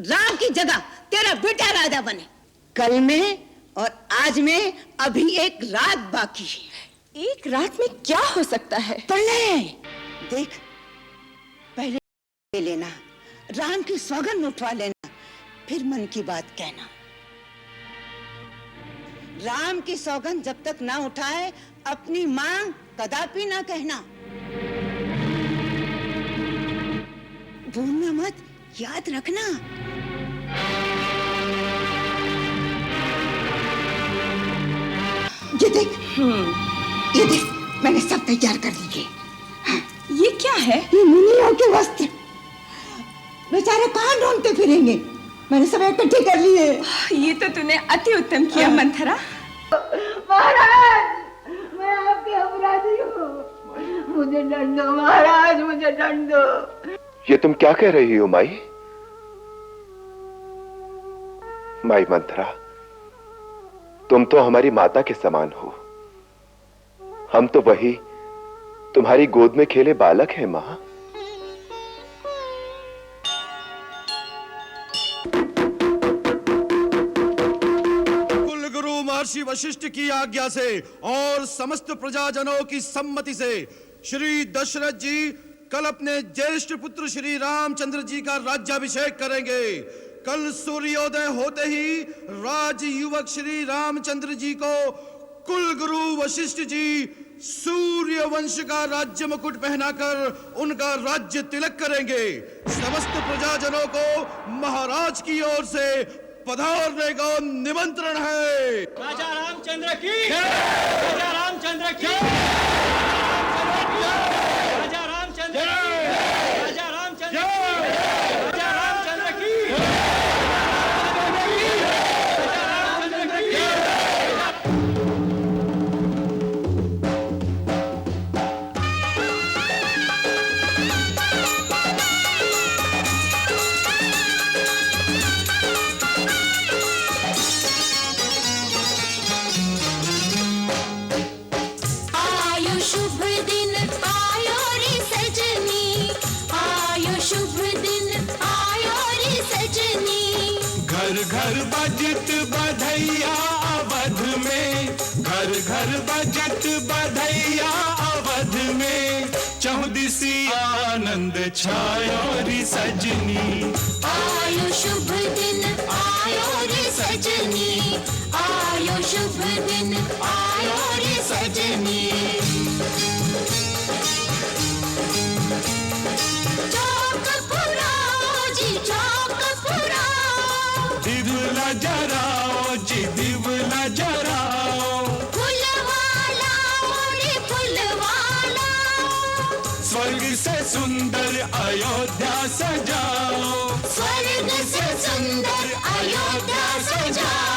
राम की जगह तेरा बेटा राजा बने। कल में और आज में अभी एक रात बाकी है। एक रात में क्या हो सकता है? पढ़ने देख, पहले ले लेना, राम की सौगंध उठवा लेना, फिर मन की बात कहना। राम की सौगंध जब तक ना उठाए अपनी मांग कदापि ना कहना। भूलना मत, याद रखना। ये देख, ये देख, मैंने सब तैयार कर लिए। हाँ। ये क्या है? ये मुनियों के वस्त्र। बेचारे कहाँ ढूंढते फिरेंगे, मैंने सब इकट्ठे कर लिए। ये तो तूने अति उत्तम किया मंथरा। महाराज, मैं आपके अपराधी हूँ, मुझे दंड दो महाराज, मुझे दंड दो। ये तुम क्या कह रही हो माई? माई मंथरा, तुम तो हमारी माता के समान हो। हम तो वही तुम्हारी गोद में खेले बालक हैं मां। कुलगुरु महर्षि वशिष्ठ की आज्ञा से और समस्त प्रजाजनों की सम्मति से श्री दशरथ जी कल अपने ज्येष्ठ पुत्र श्री रामचंद्र जी का राज्याभिषेक करेंगे। कल सूर्योदय होते ही राज युवक श्री रामचंद्र जी को कुलगुरु वशिष्ठ जी सूर्य वंश का राज्य मुकुट पहनाकर उनका राज्य तिलक करेंगे। समस्त प्रजाजनों को महाराज की ओर से पधारने का निमंत्रण है। राजा रामचंद्र की, राजा रामचंद्र की, राजा रामचंद्र की, राजा रामचंद्र की, राजा रामचंद्र की। घर बजत बधैया अवध में, घर घर बजत बधैया अवध में, चौदिसी आनंद छायो रे सजनी। आयो शुभ दिन आयो रे सजनी, आयो शुभ दिन आयो रे सजनी। दिवला जराओ जी, दिवला जराओ, फुलवाला रे फुलवाला, स्वर्ग से सुंदर अयोध्या सजाओ, स्वर्ग से सुंदर अयोध्या सजाओ।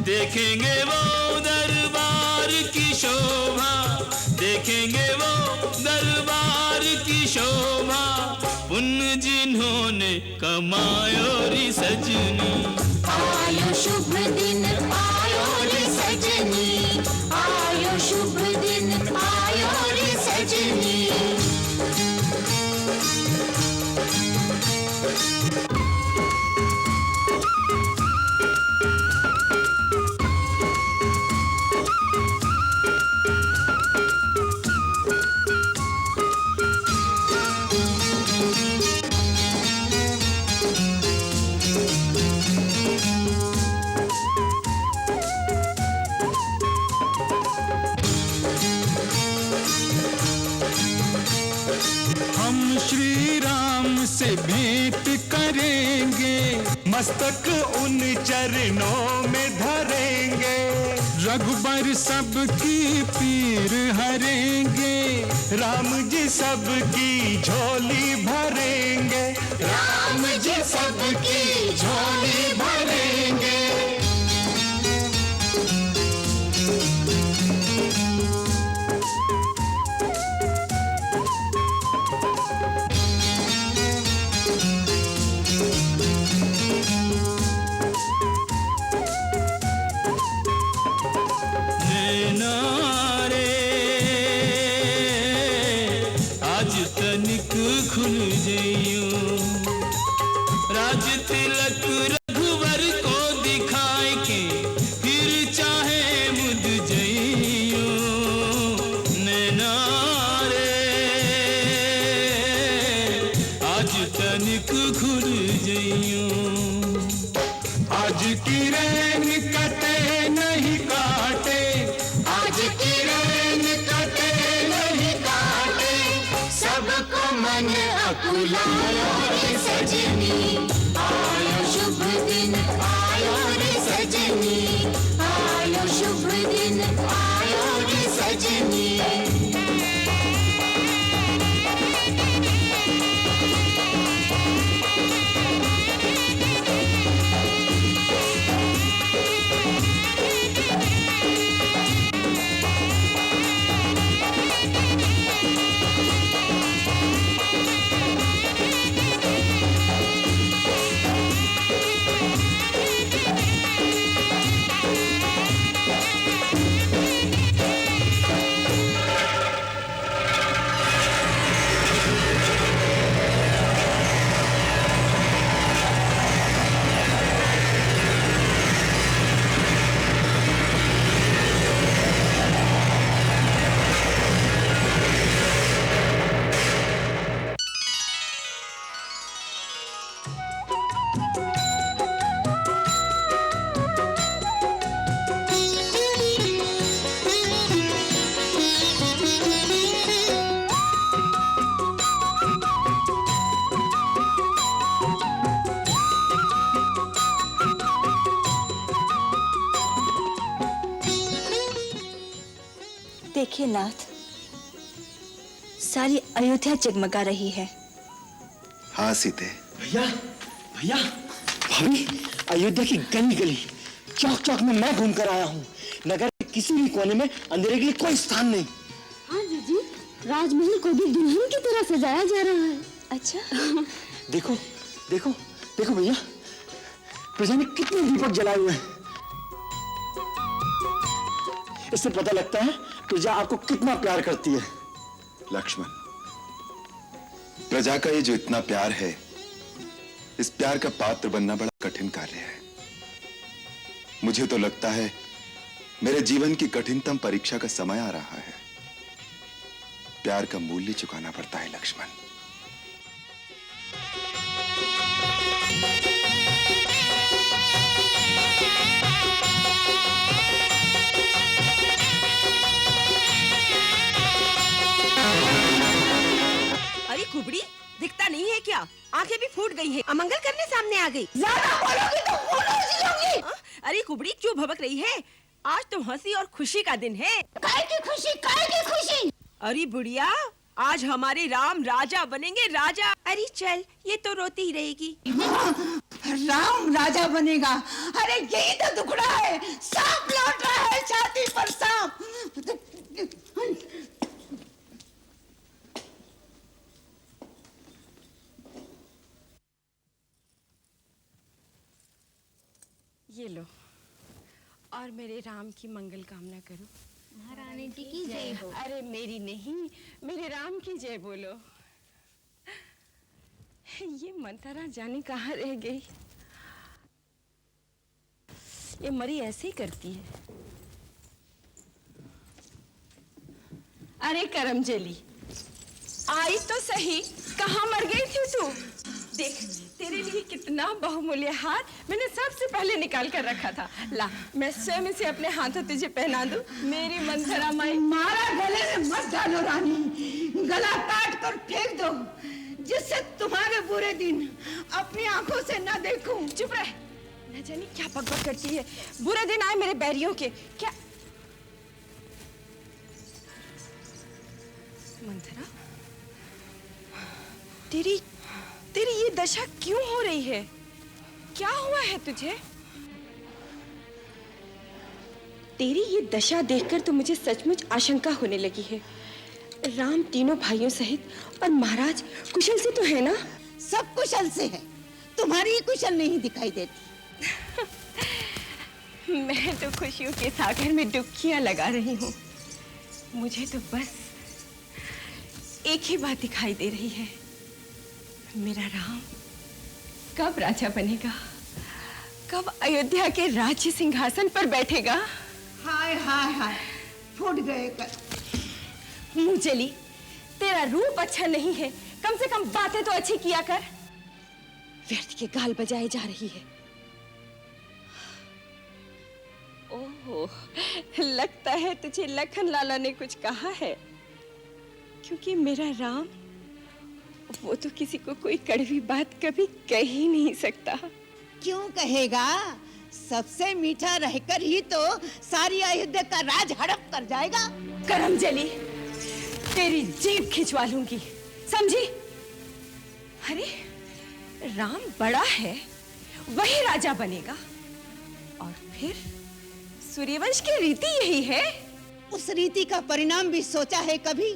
देखेंगे वो दरबार की शोभा, देखेंगे वो दरबार की शोभा, पुण्य जिन्होंने कमायो रे सजनी। आयो शुभ दिन आयो रे सजनी, आयो शुभ दिन आयो रे सजनी। श्री राम से भेंट करेंगे, मस्तक उन चरणों में धरेंगे, रघुबर सबकी पीर हरेंगे, राम जी सबकी झोली भरेंगे, राम जी सबकी झोली भरेंगे। खुल जइयो, राज तिलक रघुवर को दिखाए के, फिर चाहे मुद जइयो। नैना रे आज तनिक खुल जइयो, आज की रैन कटे नहीं काटे, आज की रैन कटे नहीं काटे, सबको मन अकुलायो रे सजनी, आयो शुभ दिन आयो रे सजनी, आयो शुभ दिन आयो रे सजनी। देखिए नाथ, सारी अयोध्या जगमगा रही है। हाँ सीते। भैया भैया भाभी, अयोध्या की गली गली चौक चौक में मैं घूम कर आया हूँ। नगर के किसी भी कोने में अंधेरे के लिए कोई स्थान नहीं। हाँ जीजी, राजमहल को भी दुल्हन की तरह सजाया जा रहा है। अच्छा देखो देखो देखो भैया, प्रजा ने कितने दीपक जलाए हुए हैं। इससे पता लगता है प्रजा आपको कितना प्यार करती है। लक्ष्मण, प्रजा का ये जो इतना प्यार है, इस प्यार का पात्र बनना बड़ा कठिन कार्य है। मुझे तो लगता है मेरे जीवन की कठिनतम परीक्षा का समय आ रहा है। प्यार का मूल्य चुकाना पड़ता है लक्ष्मण। अरे कुबड़ी, दिखता नहीं है क्या? आंखें भी फूट गई हैं। अमंगल करने सामने आ गई। ज्यादा बोलोगी तो फूल उसी होगी। अरे कुबड़ी क्यों भभक रही है? आज तो हंसी और खुशी का दिन है। काय की खुशी, काय की खुशी। अरे बुढ़िया, आज हमारे राम राजा बनेंगे, राजा। अरे चल, ये तो रोती ही रहेगी। राम राजा बनेगा? अरे यही तो दुखड़ा है। सांप लौट रहा है छाती पर सांप। ये लो, और मेरे राम की मंगल कामना करो। महारानी जी की जय हो। अरे मेरी नहीं, मेरे राम की जय बोलो। ये मंथरा जाने कहाँ रह गई? ये मरी ऐसे ही करती है। अरे करमजली, आई तो सही, कहाँ मर गई थी तू? देख, तेरे लिए कितना बहुमूल्य हार मैंने सबसे पहले निकाल कर रखा था। ला, मैं स्वयं इसे अपने हाथों तुझे पहना दूं। मेरी मंथरा माई। मारा गले में मत डालो रानी, गला काट कर फेंक दो, जिससे तुम्हारे बुरे दिन अपनी आंखों से न देखूं। चुप रह, न जाने क्या बकबक करती है। बुरे दिन आए मेरे बैरियों के। क्या मंथरा, तेरी ये दशा क्यों हो रही है? क्या हुआ है तुझे? तेरी ये दशा देखकर तो मुझे सचमुच आशंका होने लगी है। राम तीनों भाइयों सहित और महाराज कुशल से तो है ना? सब कुशल से है, तुम्हारी ही कुशल नहीं दिखाई देती। मैं तो खुशियों के सागर में डुबकियां लगा रही हूँ। मुझे तो बस एक ही बात दिखाई दे रही है, मेरा राम कब राजा बनेगा, कब अयोध्या के राज्य सिंहासन पर बैठेगा। हाय हाय हाय, फूट गए कर। मुझली, तेरा रूप अच्छा नहीं है, कम से कम बातें तो अच्छी किया कर। व्यर्थ के गाल बजाए जा रही है। ओह, लगता है तुझे लखन लाला ने कुछ कहा है, क्योंकि मेरा राम वो तो किसी को कोई कड़वी बात कभी कह ही नहीं सकता। क्यों कहेगा? सबसे मीठा रहकर ही तो सारी अयोध्या का राज हड़प कर जाएगा। करमजली, तेरी जीभ खिंचवा लूंगी, समझी? अरे राम बड़ा है, वही राजा बनेगा, और फिर सूर्यवंश की रीति यही है। उस रीति का परिणाम भी सोचा है कभी?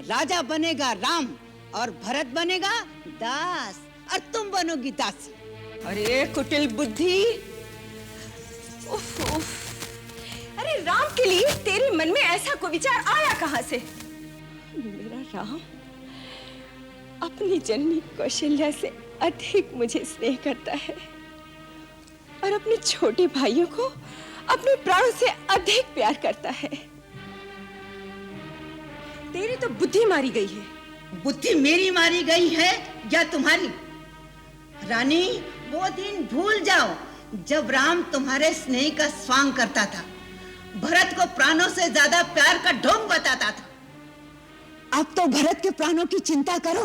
राजा बनेगा राम और भरत बनेगा दास, और तुम बनोगी दासी। अरे कुटिल बुद्धि, उफ उफ। अरे राम के लिए तेरे मन में ऐसा कोई विचार आया कहां से? मेरा राम अपनी जननी कौशल्या से अधिक मुझे स्नेह करता है, और अपने छोटे भाइयों को अपने प्राणों से अधिक प्यार करता है। तेरी तो बुद्धि मारी गई है। बुद्धि मेरी मारी गई है या तुम्हारी? रानी, वो दिन भूल जाओ जब राम तुम्हारे स्नेह का स्वांग करता था, भरत को प्राणों से ज्यादा प्यार का ढोंग बताता था। अब तो भरत के प्राणों की चिंता करो।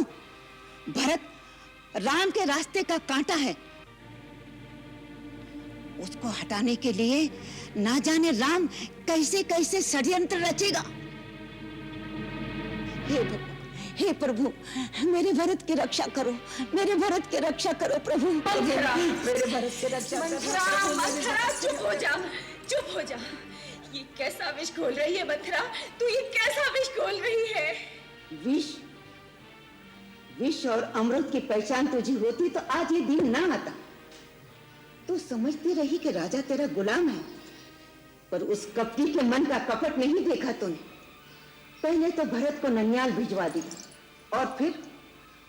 भरत राम के रास्ते का कांटा है, उसको हटाने के लिए ना जाने राम कैसे कैसे षड्यंत्र रचेगा। हे प्रभु, मेरे भरत की रक्षा करो, मेरे भरत की रक्षा करो प्रभु। मेरे भरत की रक्षा करो। मंथरा, चुप हो जा, चुप हो जा। ये कैसा विष घोल रही है मंथरा? तू ये कैसा विष घोल रही है? विष और अमृत की पहचान तुझे होती तो आज ये दिन ना आता। तू समझती रही कि राजा तेरा गुलाम है, पर उस कपटी के मन का कपट नहीं देखा तूने। पहले तो भरत को ननियाल भिजवा दी, और फिर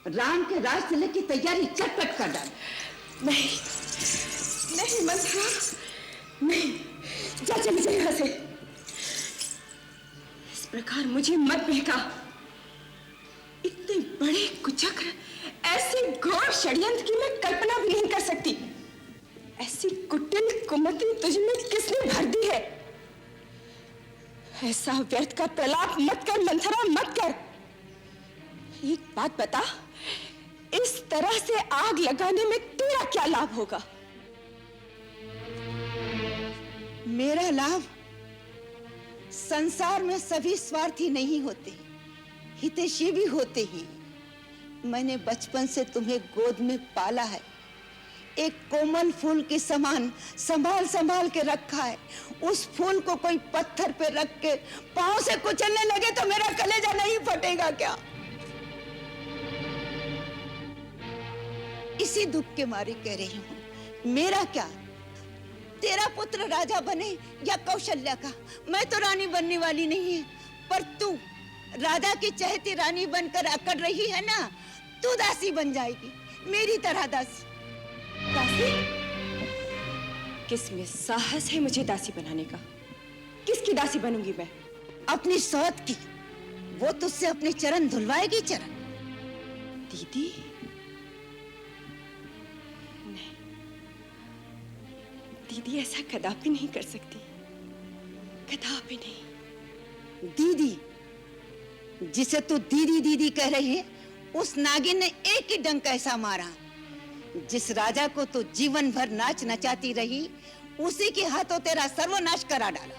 राम के राज तिलक की तैयारी चटपट कर डाली। नहीं नहीं मंथरा, नहीं, जा चली जा यहाँ से। इस प्रकार मुझे मत बहका। इतने बड़े कुचक्र, ऐसे घोर षड्यंत्र की मैं कल्पना भी नहीं कर सकती। ऐसी कुटिल कुमति तुझ में किसने भर दी है? ऐसा व्यर्थ का प्रलाप मत कर मंथरा, मत कर। एक बात बता, इस तरह से आग लगाने में तेरा क्या लाभ होगा? मेरा लाभ? संसार में सभी स्वार्थी नहीं होते, हितैषी भी होते हैं। मैंने बचपन से तुम्हें गोद में पाला है, एक कोमल फूल के समान संभाल संभाल के रखा है। उस फूल को कोई पत्थर पे रख के पांव से कुचलने लगे तो मेरा कलेजा नहीं फटेगा क्या? इसी दुख के मारे कह रही हूं। मेरा क्या, तेरा पुत्र राजा बने या कौशल्या का, मैं तो रानी बनने वाली नहीं है। पर तू राजा की चहेती रानी बनकर अकड़ रही है ना, तू दासी बन जाएगी, मेरी तरह दासी। दासी? किसमें साहस है मुझे दासी बनाने का? किसकी दासी बनूंगी मैं? अपनी सौत की। वो तुझसे अपने चरण धुलवाएगी। चरण? दीदी? नहीं, दीदी ऐसा कदापि नहीं कर सकती, कदापि नहीं। दीदी? जिसे तू दीदी दीदी कह रही है, उस नागिन ने एक ही डंक ऐसा मारा। जिस राजा को तू जीवन भर नाच नचाती रही, उसी के हाथों तेरा सर्वनाश करा डाला।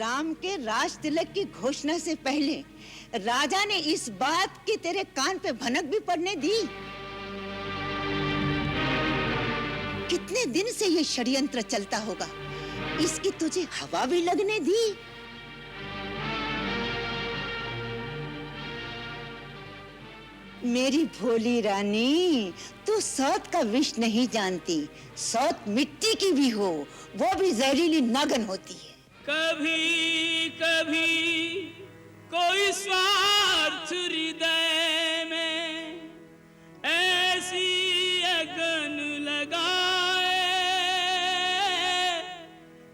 राम के राज तिलक की घोषणा से पहले राजा ने इस बात की तेरे कान पे भनक भी पड़ने दी? कितने दिन से ये षड्यंत्र चलता होगा, इसकी तुझे हवा भी लगने दी? मेरी भोली रानी, तू सौत का विष नहीं जानती। सौत मिट्टी की भी हो, वो भी जहरीली नागन होती है। कभी कभी कोई स्वार्थ हृदय में ऐसी अगन लगाए,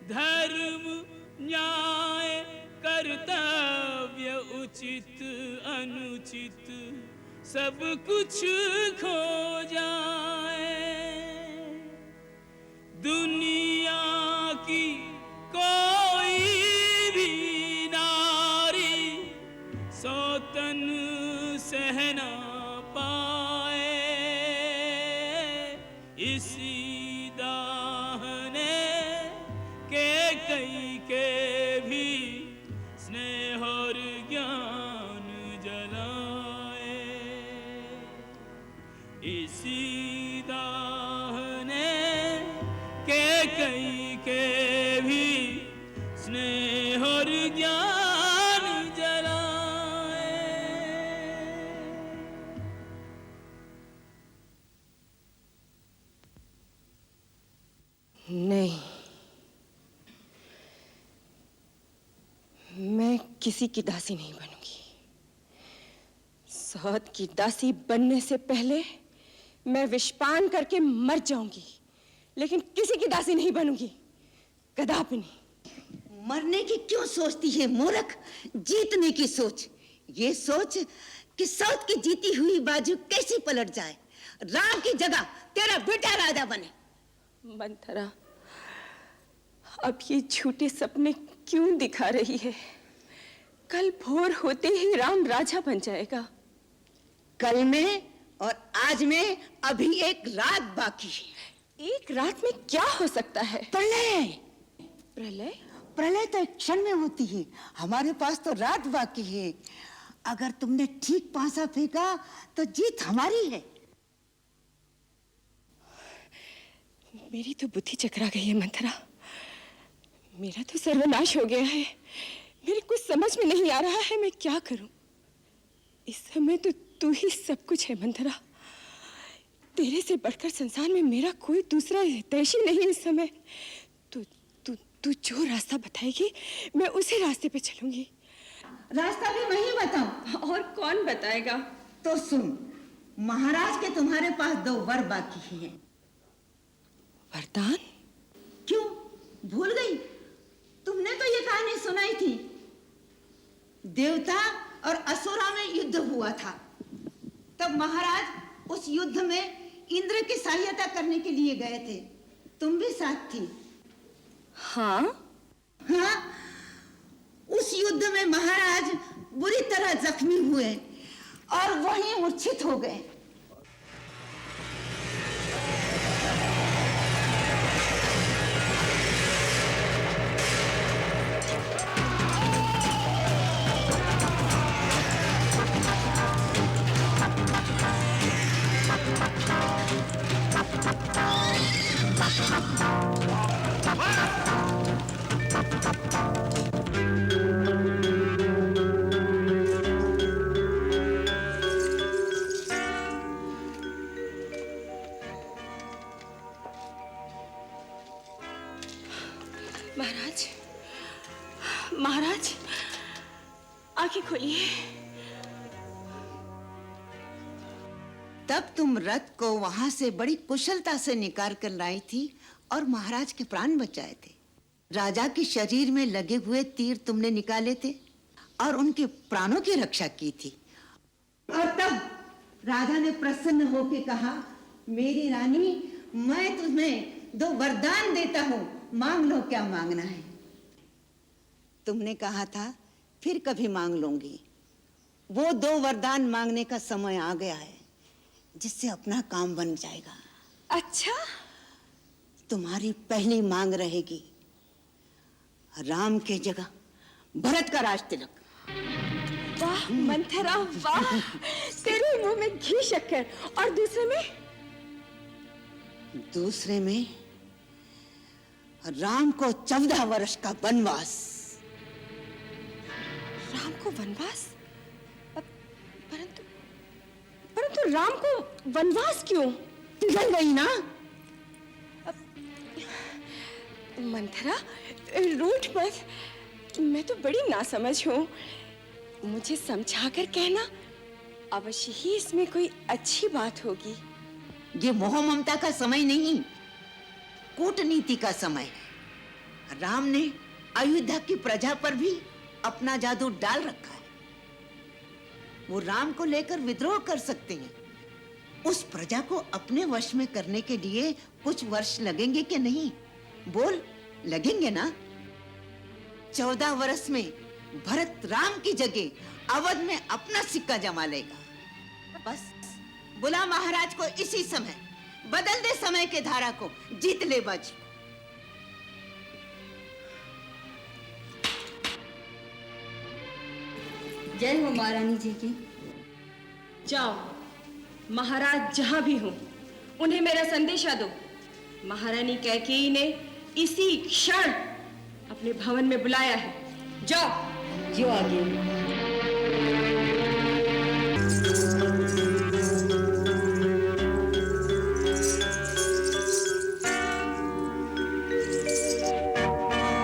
धर्म न्याय कर्तव्य उचित अनुचित सब कुछ खो जाए। दुनिया की कोई भी नारी सौतन सह ना पाए, इसी दाहने के कई के भी स्नेह और ज्ञान जलाए, इसी दाहने के कई के भी स्नेह और ज्ञान जलाए। नहीं, मैं किसी की दासी नहीं बनूंगी। सौत की दासी बनने से पहले मैं विषपान करके मर जाऊंगी, लेकिन किसी की दासी नहीं बनूंगी, कदापि नहीं। मरने की क्यों सोचती है मूर्ख? जीतने की सोच। ये सोच कि सौत की जीती हुई बाजू कैसी पलट जाए, राम की जगह तेरा बेटा राजा बने। मंथरा, अब ये झूठे सपने क्यों दिखा रही है? कल भोर होते ही राम राजा बन जाएगा। कल में और आज में अभी एक रात बाकी है। एक रात में क्या हो सकता है? प्रलय। प्रलय? प्रलय तो एक क्षण में होती है, हमारे पास तो रात बाकी है। अगर तुमने ठीक पासा फेंका तो जीत हमारी है। मेरी तो बुद्धि चकरा गई है मंथरा, मेरा तो सर्वनाश हो गया है। मेरे कुछ समझ में नहीं आ रहा है, मैं क्या करूं? इस समय तो तू ही सब कुछ है मंथरा। तेरे से बढ़कर संसार में मेरा कोई दूसरा हितैषी नहीं इस समय। तू जो रास्ता बताएगी मैं उसी रास्ते पे चलूंगी। रास्ता भी मैं ही बताऊं? और कौन बताएगा? तो सुन, महाराज के तुम्हारे पास 2 वर बाकी हैं। वरदान? क्यों भूल गई? तुमने तो ये कहानी सुनाई थी। देवता और असुरा में युद्ध हुआ था, तब महाराज उस युद्ध में इंद्र की सहायता करने के लिए गए थे। तुम भी साथ थी। हाँ? हाँ, उस युद्ध में महाराज बुरी तरह जख्मी हुए और वहीं मूर्छित हो गए। महाराज, महाराज, आंखें खोलिए। तब तुम रथ को वहां से बड़ी कुशलता से निकाल कर लाई थी और महाराज के प्राण बचाए थे। राजा के शरीर में लगे हुए तीर तुमने निकाले थे और उनके प्राणों की रक्षा की थी। और तब राजा ने प्रसन्न होकर कहा, मेरी रानी, मैं तुम्हें 2 वरदान देता हूं, मांग लो क्या मांगना है। तुमने कहा था फिर कभी मांग लूंगी। वो 2 वरदान मांगने का समय आ गया है, जिससे अपना काम बन जाएगा। अच्छा? तुम्हारी पहली मांग रहेगी, राम के जगह भरत का राज तिलक। वाह मंथरा वाह, तेरे मुंह में घी शक्कर। और दूसरे में राम को 14 वर्ष का वनवास। राम को वनवास? परंतु राम को वनवास क्यों? पिघल गई ना। मंथरा रूठ मत, मैं तो बड़ी नासमझ हूँ, मुझे समझा कर कहना, अवश्य ही इसमें कोई अच्छी बात होगी। ये मोह ममता का समय नहीं, कूटनीति का समय है। राम ने अयोध्या की प्रजा पर भी अपना जादू डाल रखा है। वो राम को लेकर विद्रोह कर सकते हैं। उस प्रजा को अपने वश में करने के लिए कुछ वर्ष लगेंगे कि नहीं? बोल, लगेंगे ना? 14 वर्ष में भरत राम की जगह अवध में अपना सिक्का जमा लेगा। बस बुला महाराज को इसी समय, बदल दे समय के धारा को, जीत ले बाजी। जय हो महारानी जी की। जाओ, महाराज जहां भी हो उन्हें मेरा संदेशा दो। महारानी कैकेयी ने इसी क्षण अपने भवन में बुलाया है। जाओ। जो आगे।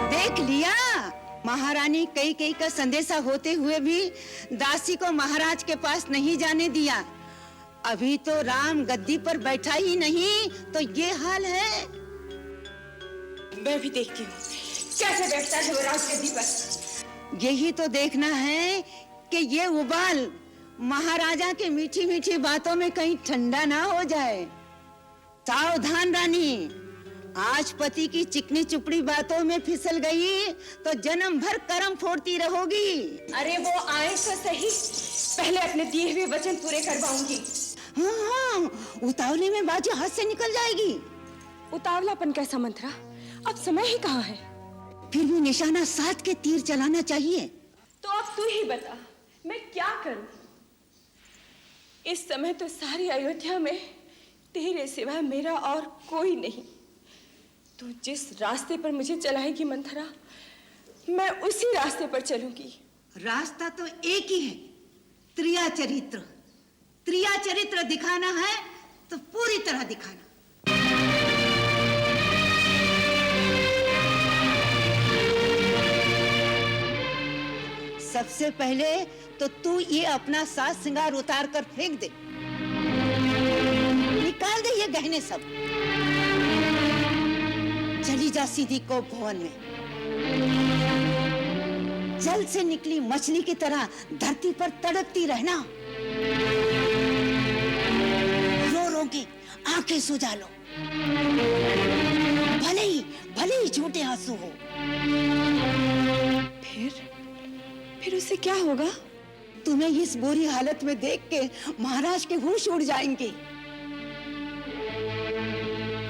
देख लिया, महारानी कैकेयी का संदेशा होते हुए भी दासी को महाराज के पास नहीं जाने दिया। अभी तो राम गद्दी पर बैठा ही नहीं तो ये हाल है। मैं भी देखती हूँ कैसे बैठता है वो राजगद्दी पर। यही तो देखना है कि ये उबाल महाराजा के मीठी मीठी बातों में कहीं ठंडा ना हो जाए। सावधान रानी, आज पति की चिकनी चुपड़ी बातों में फिसल गई तो जन्म भर कर्म फोड़ती रहोगी। अरे वो आए तो सही, पहले अपने दिए हुए वचन पूरे करवाऊंगी। हाँ, उतावले में बाजी हाथ से निकल जाएगी। उतावलापन कैसा मंत्रा? अब समय ही कहाँ है। फिर भी निशाना साध के तीर चलाना चाहिए। तो अब तू ही बता, मैं क्या करूं? इस समय तो सारी अयोध्या में तेरे सिवा मेरा और कोई नहीं। तू जिस रास्ते पर मुझे चलाएगी मंथरा, मैं उसी रास्ते पर चलूंगी। रास्ता तो एक ही है, त्रिया चरित्र। त्रिया चरित्र दिखाना है तो पूरी तरह दिखाना। सबसे पहले तो तू ये अपना साज श्रृंगार उतार कर फेंक दे, निकाल दे ये गहने सब। चली जा सीधी कोप भवन में। जल से निकली मछली की तरह धरती पर तड़पती रहना। रो रो के आंखें सुझा लो, भले ही झूठे आंसू हो। फिर उससे क्या होगा? तुम्हें इस बुरी हालत में देख के महाराज के होश उड़ जाएंगे।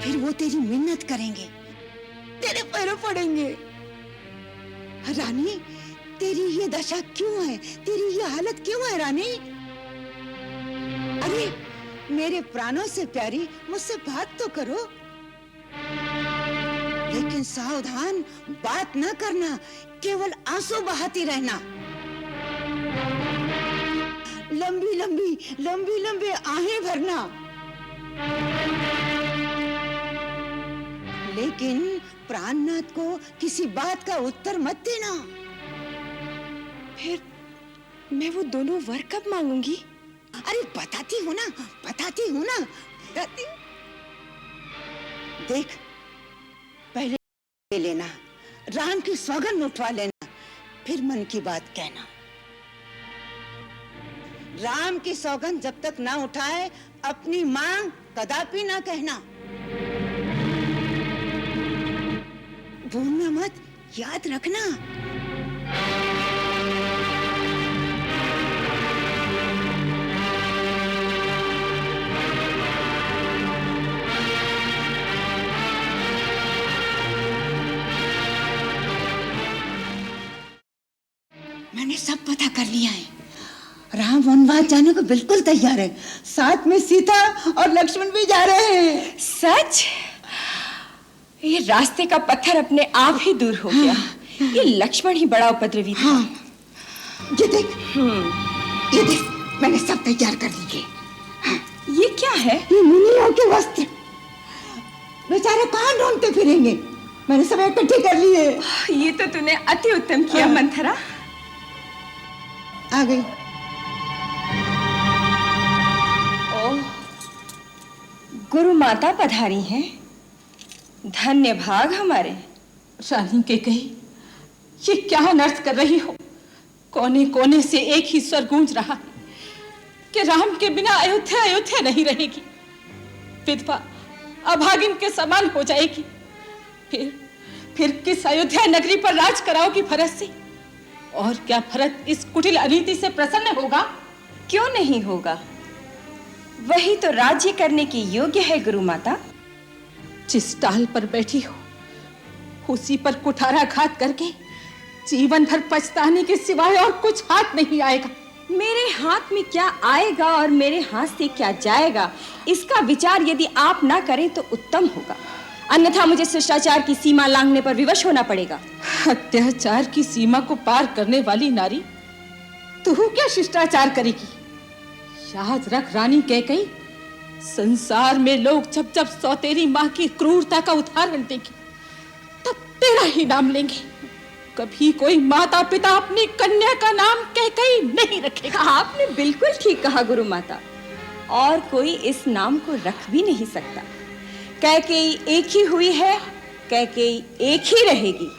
फिर वो तेरी मिन्नत करेंगे, तेरे पैरों पड़ेंगे। रानी, तेरी ये दशा क्यों है? तेरी ये हालत क्यों है रानी? अरे मेरे प्राणों से प्यारी, मुझसे बात तो करो। लेकिन सावधान, बात न करना, केवल आंसू बहाती रहना। लंबी लंबी आहें भरना। लेकिन प्राणनाथ को किसी बात का उत्तर मत देना। फिर मैं वो दोनों वर कब मांगूंगी? अरे बताती हूँ ना। देख, पहले ले लेना, राम की सौगंध उठवा लेना, फिर मन की बात कहना। राम की सौगंध जब तक ना उठाए अपनी मांग कदापि ना कहना। भूलना मत, याद रखना। बात जाने को बिल्कुल तैयार है। साथ में सीता और लक्ष्मण भी जा रहे हैं। सच? ये रास्ते का पत्थर अपने आप ही दूर हो गया। ये लक्ष्मण ही बड़ा उपद्रवी था। ये देख, ये देख, मैंने सब तैयार कर लिए। ये क्या है? ये मुनियों के वस्त्र। बेचारे कहाँ ढूंढते फिरेंगे, मैंने सब इकट्ठे कर लिए। ये तो तूने अति उत्तम किया मंथरा। आ गई। ओह, गुरु माता पधारी हैं। धन्य भाग हमारे। रानी कैकेयी, ये क्या अनर्थ कर रही हो? कोने कोने से एक ही स्वर गूंज रहा है कि राम के बिना अयोध्या अयोध्या नहीं रहेगी, विधवा अभागिन के समान हो जाएगी। फिर किस अयोध्या नगरी पर राज कराओगी भरत से? और क्या भरत इस कुटिल अनीति से प्रसन्न होगा? क्यों नहीं होगा? वही तो राज्य करने की योग्य है गुरु माता। जिस टाल पर बैठी हो उसी पर कुठाराघात करके जीवन भर पछताने के सिवाय और कुछ हाथ नहीं आएगा। मेरे हाथ में क्या आएगा और मेरे हाथ से क्या जाएगा, इसका विचार यदि आप ना करें तो उत्तम होगा, अन्यथा मुझे शिष्टाचार की सीमा लांघने पर विवश होना पड़ेगा। अत्याचार की सीमा को पार करने वाली नारी, तू क्या शिष्टाचार करेगी? याद रख रानी कैकेयी, संसार में लोग जब जब सौतेरी माँ की क्रूरता का उदाहरण देंगे तब तेरा ही नाम लेंगे। कभी कोई माता पिता अपनी कन्या का नाम कैकेयी नहीं रखेगा। आपने बिल्कुल ठीक कहा गुरु माता, और कोई इस नाम को रख भी नहीं सकता। कैकेयी एक ही हुई है, कैकेयी एक ही रहेगी।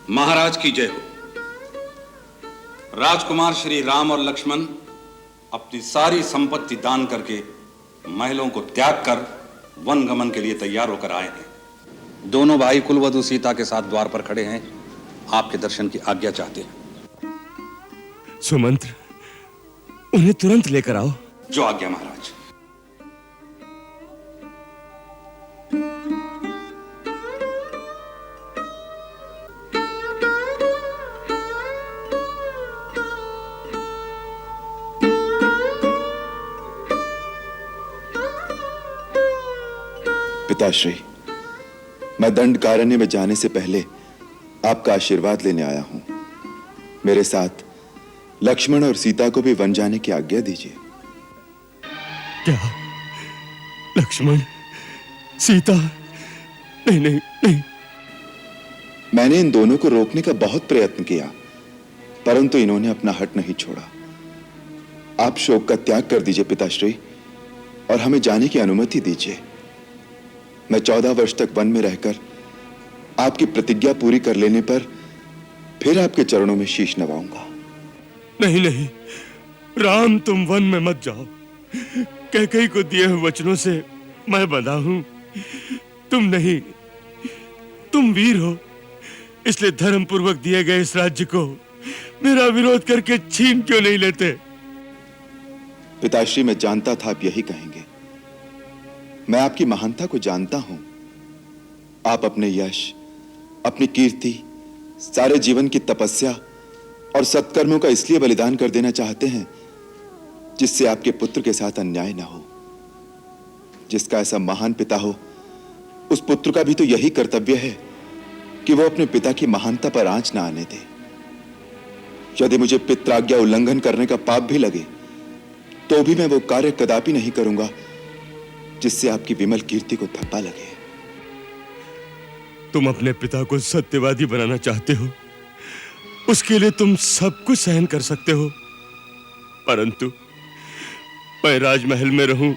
महाराज की जय हो। राजकुमार श्री राम और लक्ष्मण अपनी सारी संपत्ति दान करके महलों को त्याग कर वन गमन के लिए तैयार होकर आए हैं। दोनों भाई कुलवधू सीता के साथ द्वार पर खड़े हैं, आपके दर्शन की आज्ञा चाहते हैं। सुमंत्र, उन्हें तुरंत लेकर आओ। जो आज्ञा महाराज। पिताश्री, मैं दंडकारण्य में जाने से पहले आपका आशीर्वाद लेने आया हूं। मेरे साथ लक्ष्मण और सीता को भी वन जाने की आज्ञा दीजिए। क्या? लक्ष्मण, सीता? नहीं नहीं नहीं। मैंने इन दोनों को रोकने का बहुत प्रयत्न किया, परंतु इन्होंने अपना हट नहीं छोड़ा। आप शोक का त्याग कर दीजिए पिताश्री, और हमें जाने की अनुमति दीजिए। मैं 14 वर्ष तक वन में रहकर आपकी प्रतिज्ञा पूरी कर लेने पर फिर आपके चरणों में शीश नवाऊंगा। नहीं नहीं, राम तुम वन में मत जाओ। कैकेयी को दिए हुए वचनों से मैं बंधा हूं। तुम नहीं, तुम वीर हो, इसलिए धर्म पूर्वक दिए गए इस राज्य को मेरा विरोध करके छीन क्यों नहीं लेते? पिताश्री, मैं जानता था आप यही कहेंगे। मैं आपकी महानता को जानता हूं। आप अपने यश, अपनी कीर्ति, सारे जीवन की तपस्या और सत्कर्मों का इसलिए बलिदान कर देना चाहते हैं जिससे आपके पुत्र के साथ अन्याय ना हो। जिसका ऐसा महान पिता हो, उस पुत्र का भी तो यही कर्तव्य है कि वो अपने पिता की महानता पर आंच ना आने दे। यदि मुझे पित्राज्ञा उल्लंघन करने का पाप भी लगे तो भी मैं वो कार्य कदापि नहीं करूंगा जिससे आपकी विमल कीर्ति को धब्बा लगे। तुम अपने पिता को सत्यवादी बनाना चाहते हो, उसके लिए तुम सब कुछ सहन कर सकते हो, परंतु मैं राजमहल में रहूं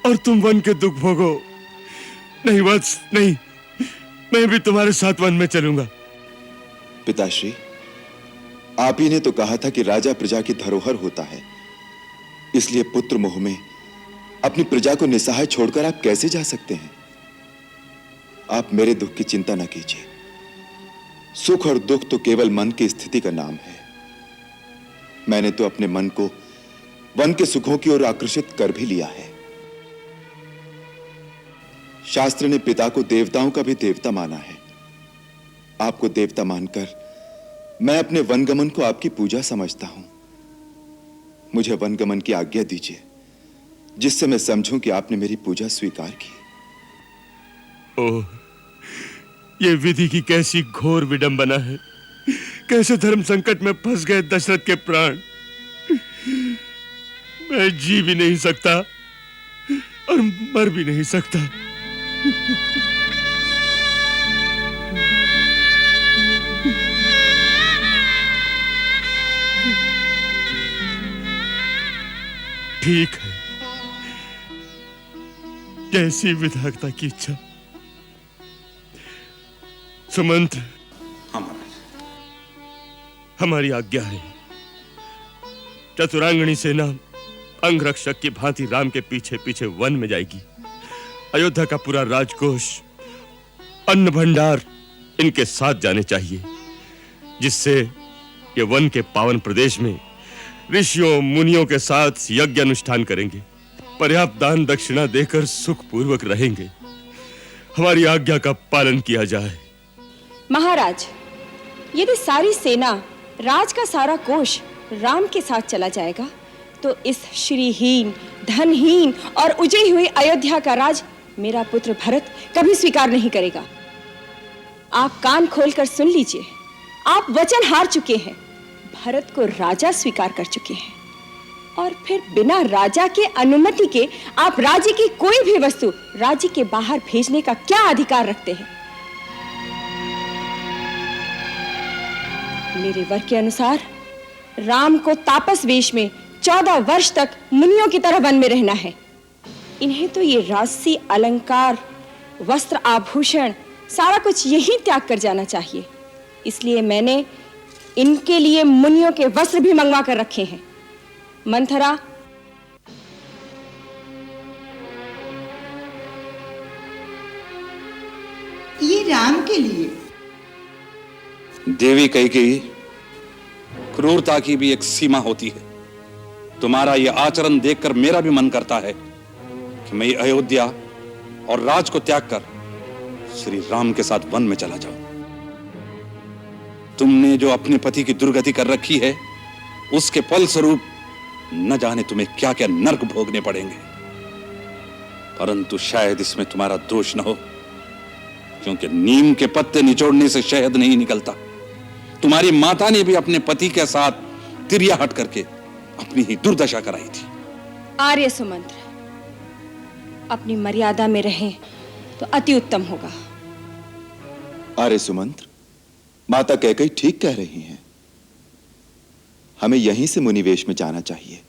और तुम वन के दुख भोगो। नहीं वत्स, नहीं, मैं भी तुम्हारे साथ वन में चलूंगा। पिताश्री, आप ही ने तो कहा था कि राजा प्रजा की धरोहर होता है, इसलिए पुत्र मोह में अपनी प्रजा को निसहाय छोड़कर आप कैसे जा सकते हैं? आप मेरे दुख की चिंता न कीजिए। सुख और दुख तो केवल मन की स्थिति का नाम है। मैंने तो अपने मन को वन के सुखों की ओर आकर्षित कर भी लिया है। शास्त्र ने पिता को देवताओं का भी देवता माना है। आपको देवता मानकर मैं अपने वनगमन को आपकी पूजा समझता हूं। मुझे वनगमन की आज्ञा दीजिए, जिससे मैं समझूं कि आपने मेरी पूजा स्वीकार की। ओह, ये विधि की कैसी घोर विडंबना है। कैसे धर्म संकट में फंस गए दशरथ के प्राण। मैं जी भी नहीं सकता और मर भी नहीं सकता। ठीक है, जैसी विधाता की इच्छा। सुमंत्र, हमारी आज्ञा है। चतुरांगणी सेना अंगरक्षक की भांति राम के पीछे पीछे वन में जाएगी। अयोध्या का पूरा राजकोष, अन्न भंडार इनके साथ जाने चाहिए, जिससे ये वन के पावन प्रदेश में ऋषियों मुनियों के साथ यज्ञ अनुष्ठान करेंगे। पर्याप्त दान दक्षिणा देकर सुखपूर्वक रहेंगे। हमारी आज्ञा का पालन किया जाए। महाराज, यदि सारी सेना, राज का सारा कोष राम के साथ चला जाएगा तो इस श्रीहीन, धनहीन और उजड़ी हुई अयोध्या का राज मेरा पुत्र भरत कभी स्वीकार नहीं करेगा। आप कान खोलकर सुन लीजिए, आप वचन हार चुके हैं। भरत को राजा स्वीकार कर चुके हैं और फिर बिना राजा के अनुमति के आप राज्य की कोई भी वस्तु राज्य के बाहर भेजने का क्या अधिकार रखते हैं? मेरे वर के अनुसार राम को तापस वेश में 14 वर्ष तक मुनियों की तरह वन में रहना है। इन्हें तो ये राजसी अलंकार, वस्त्र, आभूषण सारा कुछ यही त्याग कर जाना चाहिए। इसलिए मैंने इनके लिए मुनियों के वस्त्र भी मंगवा कर रखे हैं। मंथरा, ये राम के लिए। देवी कैकेयी, क्रूरता की भी एक सीमा होती है। तुम्हारा यह आचरण देखकर मेरा भी मन करता है कि मैं अयोध्या और राज को त्याग कर श्री राम के साथ वन में चला जाऊं। तुमने जो अपने पति की दुर्गति कर रखी है, उसके फल स्वरूप न जाने तुम्हें क्या क्या नरक भोगने पड़ेंगे। परंतु शायद इसमें तुम्हारा दोष न हो, क्योंकि नीम के पत्ते निचोड़ने से शहद नहीं निकलता। तुम्हारी माता ने भी अपने पति के साथ तिरिया हट करके अपनी ही दुर्दशा कराई थी। आर्य सुमंत्र, अपनी मर्यादा में रहें तो अति उत्तम होगा। आर्य सुमंत्र, माता कैकेयी ठीक कह रही हैं। हमें यहीं से मुनिवेश में जाना चाहिए।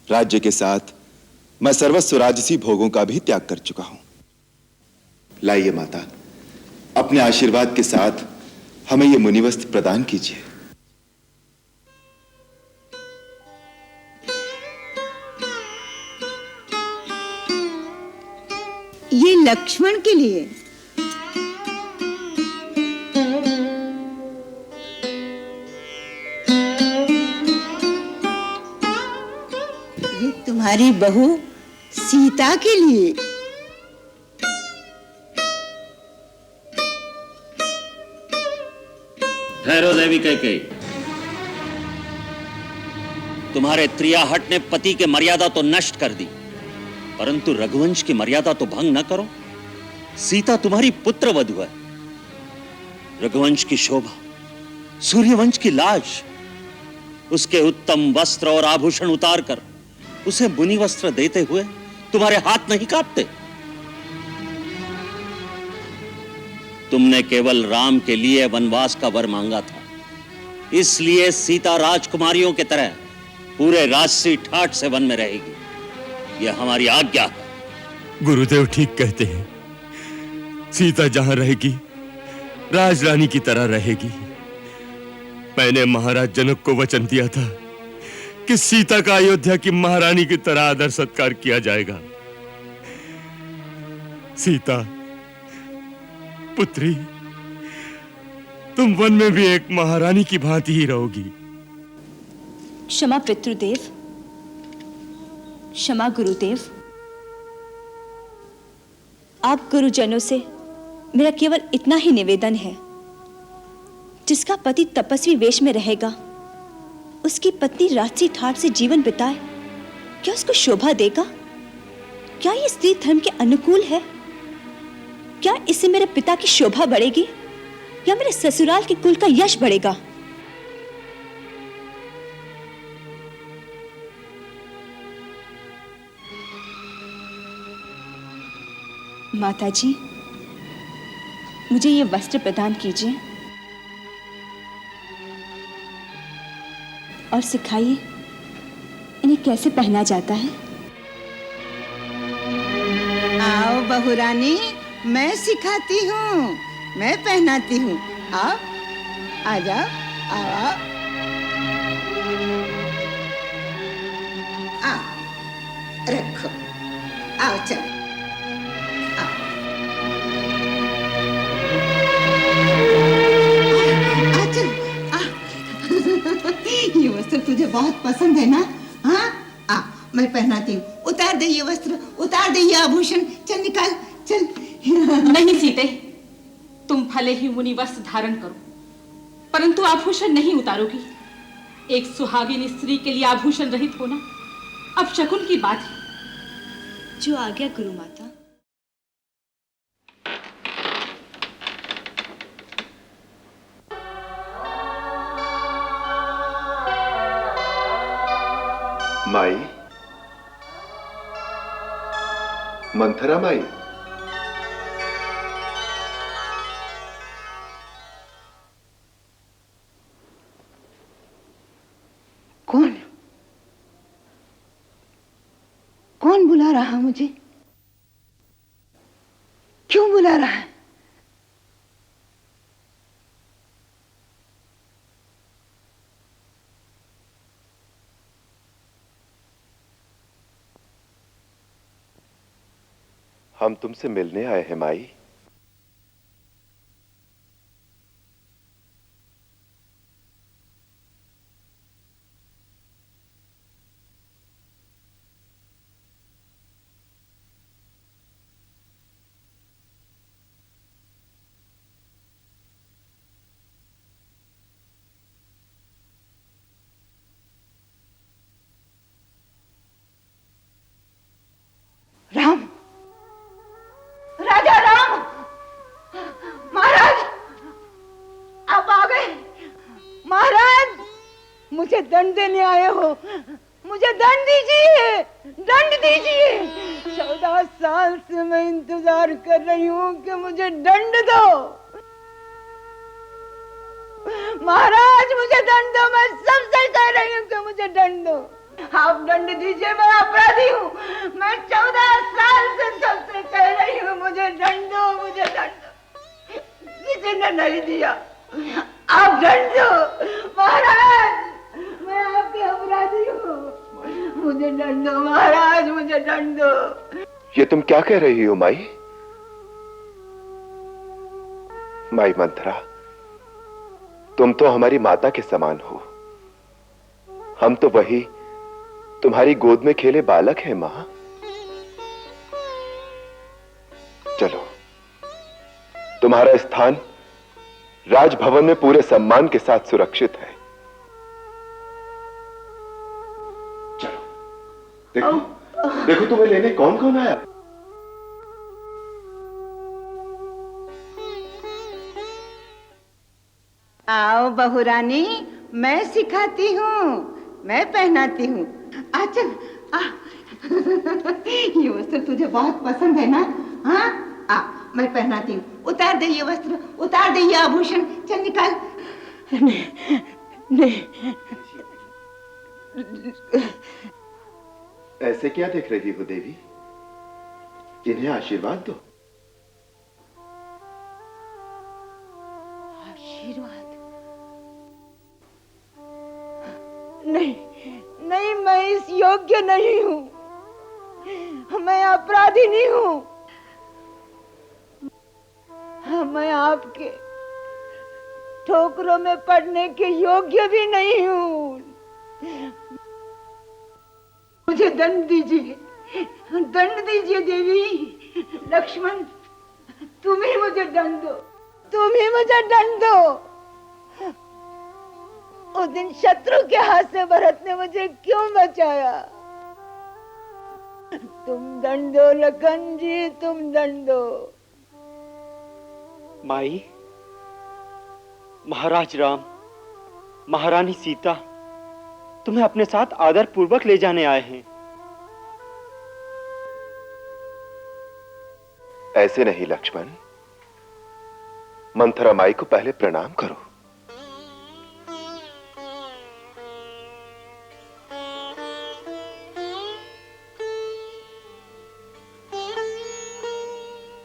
राज्य के साथ मैं सर्वस्व राजसी भोगों का भी त्याग कर चुका हूं। लाइए माता, अपने आशीर्वाद के साथ हमें यह मुनिवस्त्र प्रदान कीजिए। ये लक्ष्मण के लिए। ये तुम्हारी बहू सीता के लिए। ठहरो देवी कैकेयी, तुम्हारे त्रियाहट ने पति के मर्यादा तो नष्ट कर दी, परंतु रघुवंश की मर्यादा तो भंग न करो। सीता तुम्हारी पुत्र वधू है। रघुवंश की शोभा, सूर्यवंश की लाज, उसके उत्तम वस्त्र और आभूषण उतार कर उसे मुनि वस्त्र देते हुए तुम्हारे हाथ नहीं कांपते। तुमने केवल राम के लिए वनवास का वर मांगा था, इसलिए सीता राजकुमारियों की तरह पूरे राजसी ठाठ से वन में रहेगी। यह हमारी आज्ञा है। गुरुदेव ठीक कहते हैं। सीता जहां रहेगी, राजरानी की तरह रहेगी। मैंने महाराज जनक को वचन दिया था कि सीता का अयोध्या की महारानी की तरह आदर सत्कार किया जाएगा। सीता पुत्री, तुम वन में भी एक महारानी की भांति ही रहोगी। क्षमा पितृदेव, क्षमा गुरुदेव। आप गुरुजनों से मेरा केवल इतना ही निवेदन है, जिसका पति तपस्वी वेश में रहेगा, उसकी पत्नी राजसी ठाट से जीवन बिताए, क्या उसको शोभा देगा? क्या ये स्त्री धर्म के अनुकूल है? क्या इससे मेरे पिता की शोभा बढ़ेगी या मेरे ससुराल के कुल का यश बढ़ेगा? माताजी, मुझे ये वस्त्र प्रदान कीजिए और सिखाइए इन्हें कैसे पहना जाता है। आओ बहुरानी, मैं सिखाती हूँ, मैं पहनाती हूँ। आओ, आ जाओ, आओ, आओ, रखो, आओ चलो। ये वस्त्र तुझे बहुत पसंद है ना? हाँ, आ, मैं पहनाती हूँ। उतार दे ये वस्त्र, उतार दे ये आभूषण, चल निकाल, चल। नहीं सीते, तुम भले ही मुनि वस्त्र धारण करो, परंतु आभूषण नहीं उतारोगी। एक सुहागिन स्त्री के लिए आभूषण रहित होना अब शकुन की बात है। जो आ गया गुरु माता। माई, मंथरा माई, कौन कौन बुला रहा मुझे? क्यों बुला रहा है? हम तुमसे मिलने आए हैं माई। राम, राजा राम, महाराज, आप आ गए। महाराज, मुझे दंड देने आए हो, मुझे दंड दीजिए, दंड दीजिए। 14 साल से मैं इंतजार कर रही हूँ कि मुझे दंड दो। महाराज, मुझे दंड दो, मैं सबसे कह रही हूँ कि मुझे दंड दो। आप दंड दीजिए, मैं अपराधी हूँ। मैं 14 साल से सबसे कह रही हूँ मुझे दंड दो, मुझे दंड दो। किसी ने नहीं दिया, आप दंड दो। महाराज, मैं आपके अपराधी हूँ, मुझे दंड दो। महाराज, मुझे दंड दो। ये तुम क्या कह रही हो माई? माई मंथरा, तुम तो हमारी माता के समान हो। हम तो वही तुम्हारी गोद में खेले बालक हैं मां। चलो, तुम्हारा स्थान राजभवन में पूरे सम्मान के साथ सुरक्षित है। चलो, देखो देखो तुम्हें लेने कौन कौन आया। आओ बहुरानी, मैं सिखाती हूँ, मैं पहनाती हूँ। आ चल, आ। ये वस्त्र तुझे बहुत पसंद है ना? हाँ, आ, मैं पहनाती हूँ। उतार दे ये वस्त्र, उतार दे ये आभूषण, चल निकाल। नहीं, नहीं। ऐसे क्या देख रही हो देवी? इन्हें आशीर्वाद दो। आशीर्वाद? नहीं, नहीं, मैं इस योग्य नहीं हूँ। मैं अपराधी नहीं हूँ। मैं आपके ठोकरों में पड़ने के योग्य भी नहीं हूँ। मुझे दंड दीजिए, दंड दीजिए देवी। लक्ष्मण, तुम ही मुझे दंड दो, तुम ही मुझे दंड दो। उस दिन शत्रु के हाथ से भरत ने मुझे क्यों बचाया? तुम दंड दो लखन जी, तुम दंड दो। माई, महाराज राम, महारानी सीता तुम्हें अपने साथ आदर पूर्वक ले जाने आए हैं। ऐसे नहीं लक्ष्मण, मंथरा माई को पहले प्रणाम करो।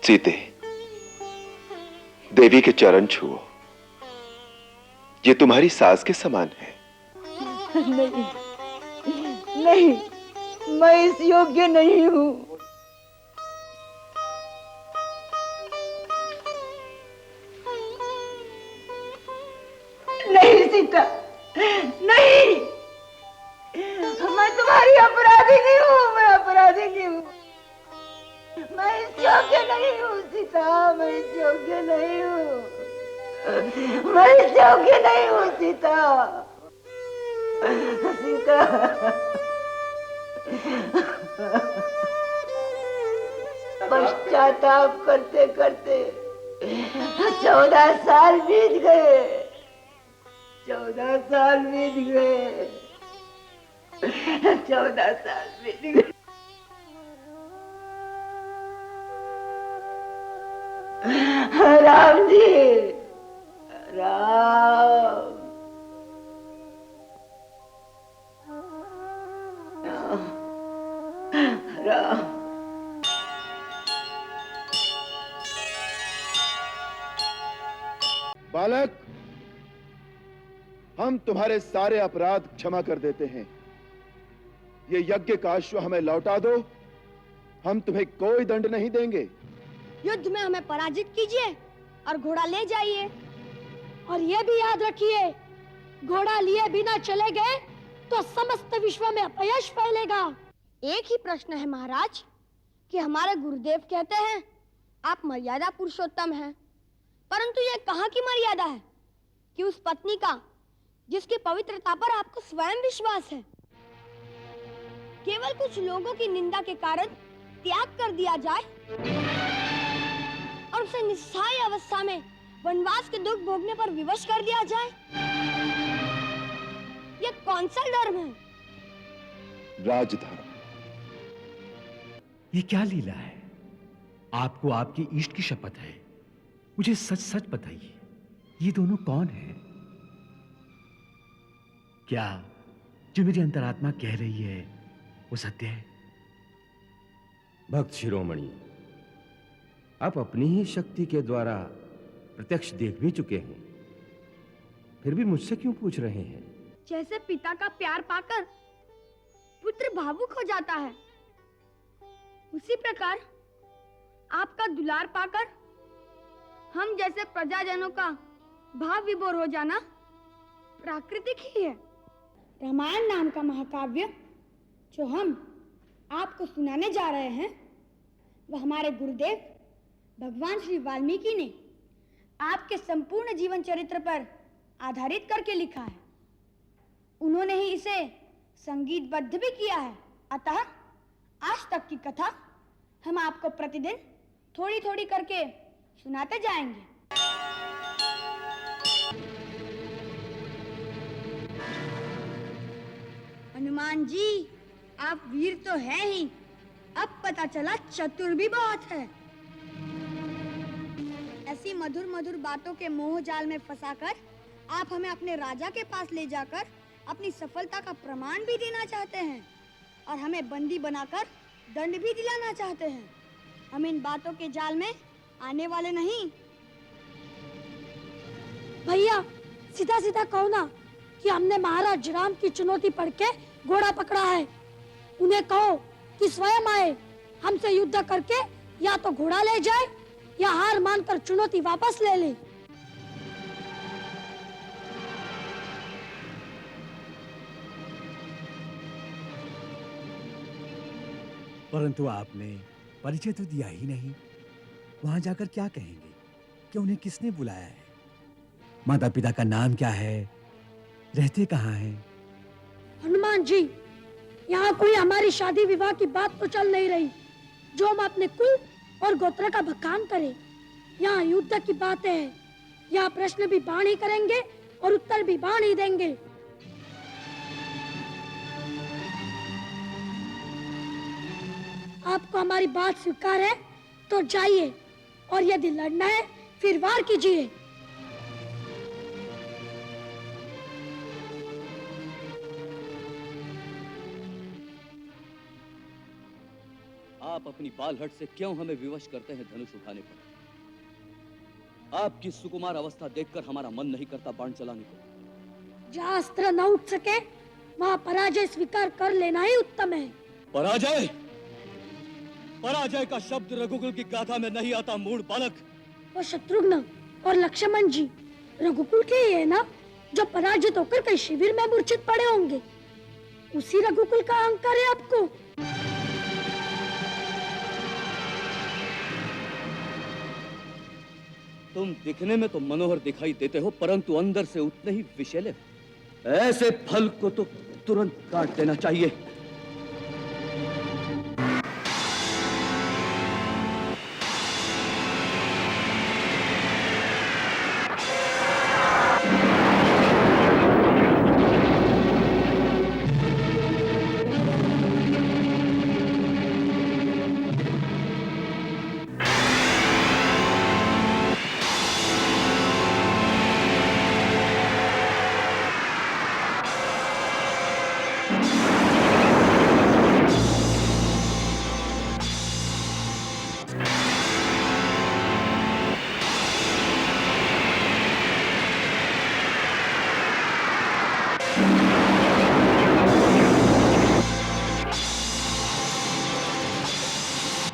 सीते, देवी के चरण छुओ, ये तुम्हारी सास के समान है। नहीं, नहीं, मैं इस योग्य नहीं हूँ। नहीं सीता, नहीं, मैं तुम्हारी अपराधी हूँ, मैं अपराधी हूँ। मैं इस योग्य नहीं हूँ सीता, मैं इस योग्य नहीं हूँ, मैं इस योग्य नहीं हूँ सीता। सीता, पश्चाताप करते करते 14 साल बीत गए, 14 साल बीत गए, 14 साल बीत गए। राम जी, राम, राम। बालक, हम तुम्हारे सारे अपराध क्षमा कर देते हैं। ये यज्ञ का अश्व हमें लौटा दो, हम तुम्हें कोई दंड नहीं देंगे। युद्ध में हमें पराजित कीजिए और घोड़ा ले जाइए, और ये भी याद रखिए, घोड़ा लिए बिना चले गए तो समस्त विश्व में अपयश फैलेगा। एक ही प्रश्न है महाराज, कि हमारे गुरुदेव कहते हैं आप मर्यादा पुरुषोत्तम हैं, परंतु ये कहाँ की मर्यादा है कि उस पत्नी का जिसकी पवित्रता पर आपको स्वयं विश्वास है, केवल कुछ लोगों की निंदा के कारण त्याग कर दिया जाए और उसे निस्सहाय अवस्था में वनवास के दुख भोगने पर विवश कर दिया जाए? ये कौन सा धर्म है? राजधर्म। ये क्या लीला है? आपको आपकी इष्ट की शपथ है, मुझे सच सच बताइए, ये दोनों कौन हैं? क्या जो मेरी अंतरात्मा कह रही है वो सत्य है? भक्त शिरोमणि, आप अपनी ही शक्ति के द्वारा प्रत्यक्ष देख भी चुके हैं, फिर भी मुझसे क्यों पूछ रहे हैं? जैसे पिता का प्यार पाकर पुत्र भावुक हो जाता है, उसी प्रकार आपका दुलार पाकर हम जैसे प्रजाजनों का भाव विभोर हो जाना प्राकृतिक ही है। रामायण नाम का महाकाव्य जो हम आपको सुनाने जा रहे हैं, वह हमारे गुरुदेव भगवान श्री वाल्मीकि ने आपके संपूर्ण जीवन चरित्र पर आधारित करके लिखा है। उन्होंने ही इसे संगीतबद्ध भी किया है। अतः आज तक की कथा हम आपको प्रतिदिन थोड़ी थोड़ी करके सुनाते जाएंगे। हनुमान जी, आप वीर तो हैं ही, अब पता चला चतुर भी बहुत है। ऐसी मधुर मधुर बातों के मोह जाल में फंसाकर आप हमें अपने राजा के पास ले जाकर अपनी सफलता का प्रमाण भी देना चाहते हैं और हमें बंदी बनाकर दंड भी दिलाना चाहते हैं। हम इन बातों के जाल में आने वाले नहीं। भैया, सीधा सीधा कहो ना कि हमने महाराज राम की चुनौती पढ़ के घोड़ा पकड़ा है। उन्हें कहो कि स्वयं आए, हमसे युद्ध करके या तो घोड़ा ले जाए या हार मानकर चुनौती वापस ले ले। परंतु आपने परिचय तो दिया ही नहीं। वहां जाकर क्या कहेंगे कि उन्हें किसने बुलाया है? माता पिता का नाम क्या है? रहते कहाँ हैं? हनुमान जी, यहाँ कोई हमारी शादी विवाह की बात तो चल नहीं रही जो हम अपने कुल और गोत्र का बखान करें। यहाँ युद्ध की बातें हैं। यहाँ प्रश्न भी बाण ही करेंगे और उत्तर भी बाण ही देंगे। आपको हमारी बात स्वीकार है तो जाइए, और यदि लड़ना है फिर वार कीजिए। आप अपनी बालहट से क्यों हमें विवश करते हैं धनुष उठाने पर? आपकी सुकुमार अवस्था देखकर हमारा मन नहीं करता बाण चलाने को। जहाँ अस्त्र न उठ सके वहाँ पराजय स्वीकार कर लेना ही उत्तम है। पराजय? पराजय का शब्द रघुकुल की गाथा में नहीं आता, मूढ़ बालक। और शत्रुघ्न और लक्ष्मण जी रघुकुल के ही है ना, जो पराजित होकर कई शिविर में मूर्छित पड़े होंगे। उसी रघुकुल का अहंकार है आपको। तुम दिखने में तो मनोहर दिखाई देते हो, परंतु अंदर से उतने ही विषैले हो। ऐसे फल को तो तुरंत काट देना चाहिए।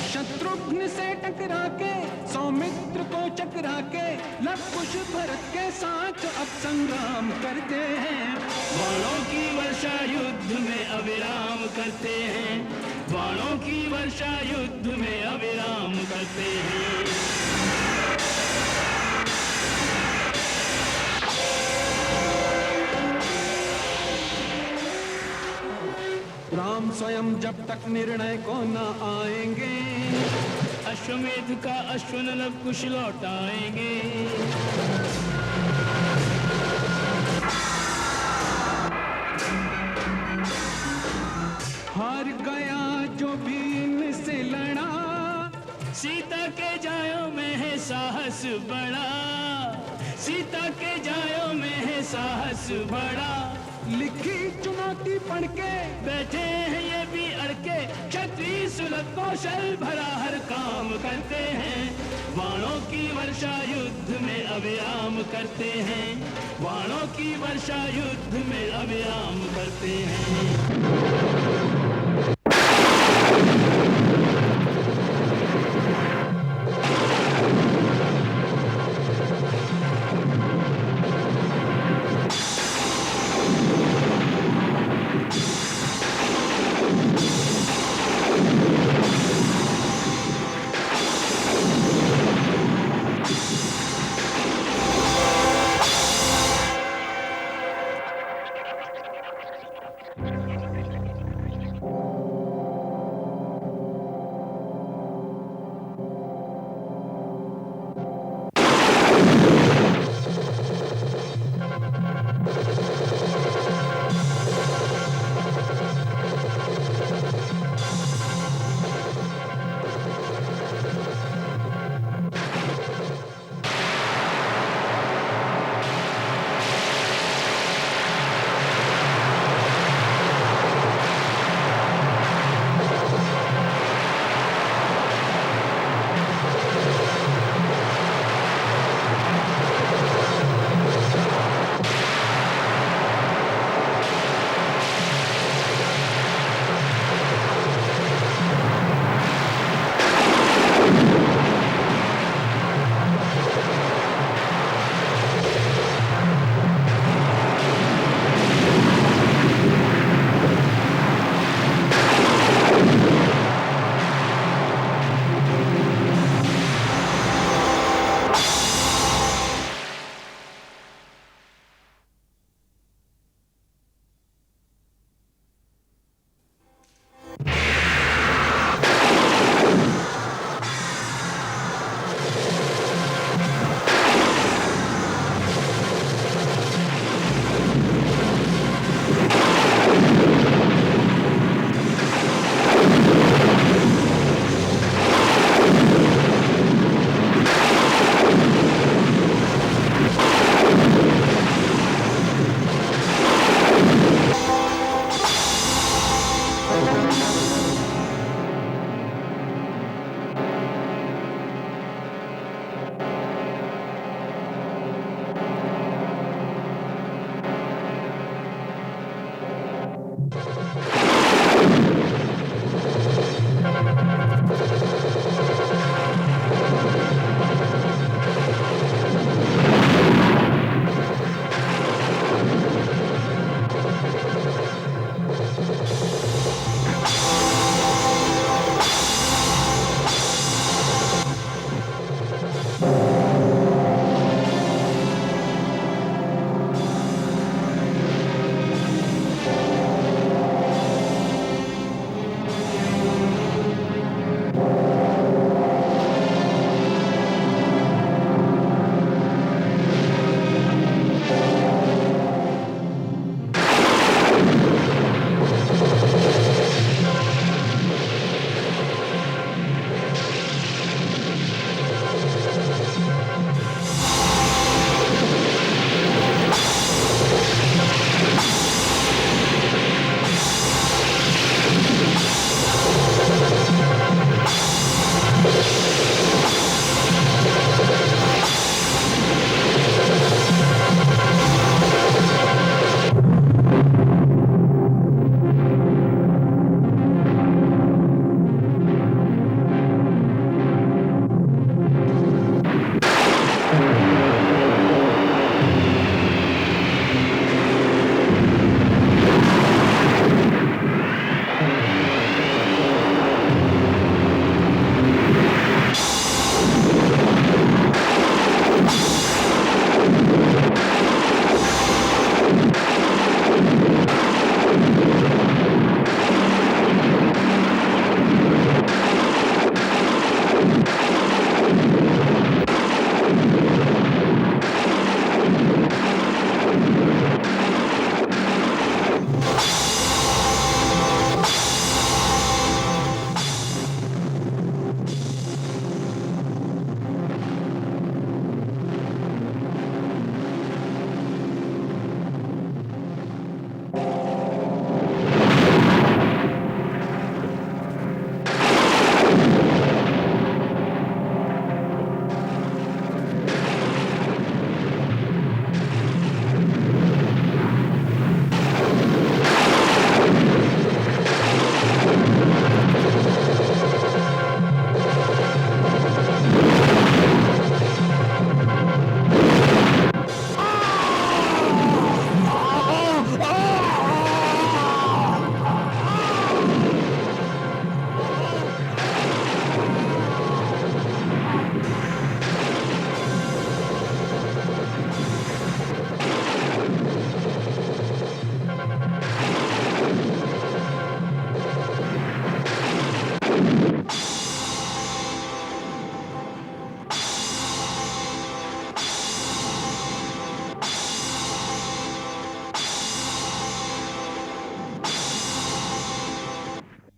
शत्रुघ्न से टकरा के सौमित्र को चकरा के लव कुश भरत के साथ अब संग्राम करते हैं। बाणों की वर्षा युद्ध में अविराम करते हैं। बाणों की वर्षा युद्ध में अविराम करते हैं। राम स्वयं जब तक निर्णय को न आएंगे, अश्वमेध का अश्वन लव कुश लौटाएंगे। हार गया जो भी इनसे लड़ा, सीता के जायों में है साहस बड़ा। सीता के जायों में है साहस बड़ा। लिखी चुनौती पढ़ के बैठे हैं ये भी अड़के। क्षत्रिय सुलभ कौशल भरा हर काम करते हैं। बाणों की वर्षा युद्ध में अविराम करते हैं। बाणों की वर्षा युद्ध में अविराम करते हैं।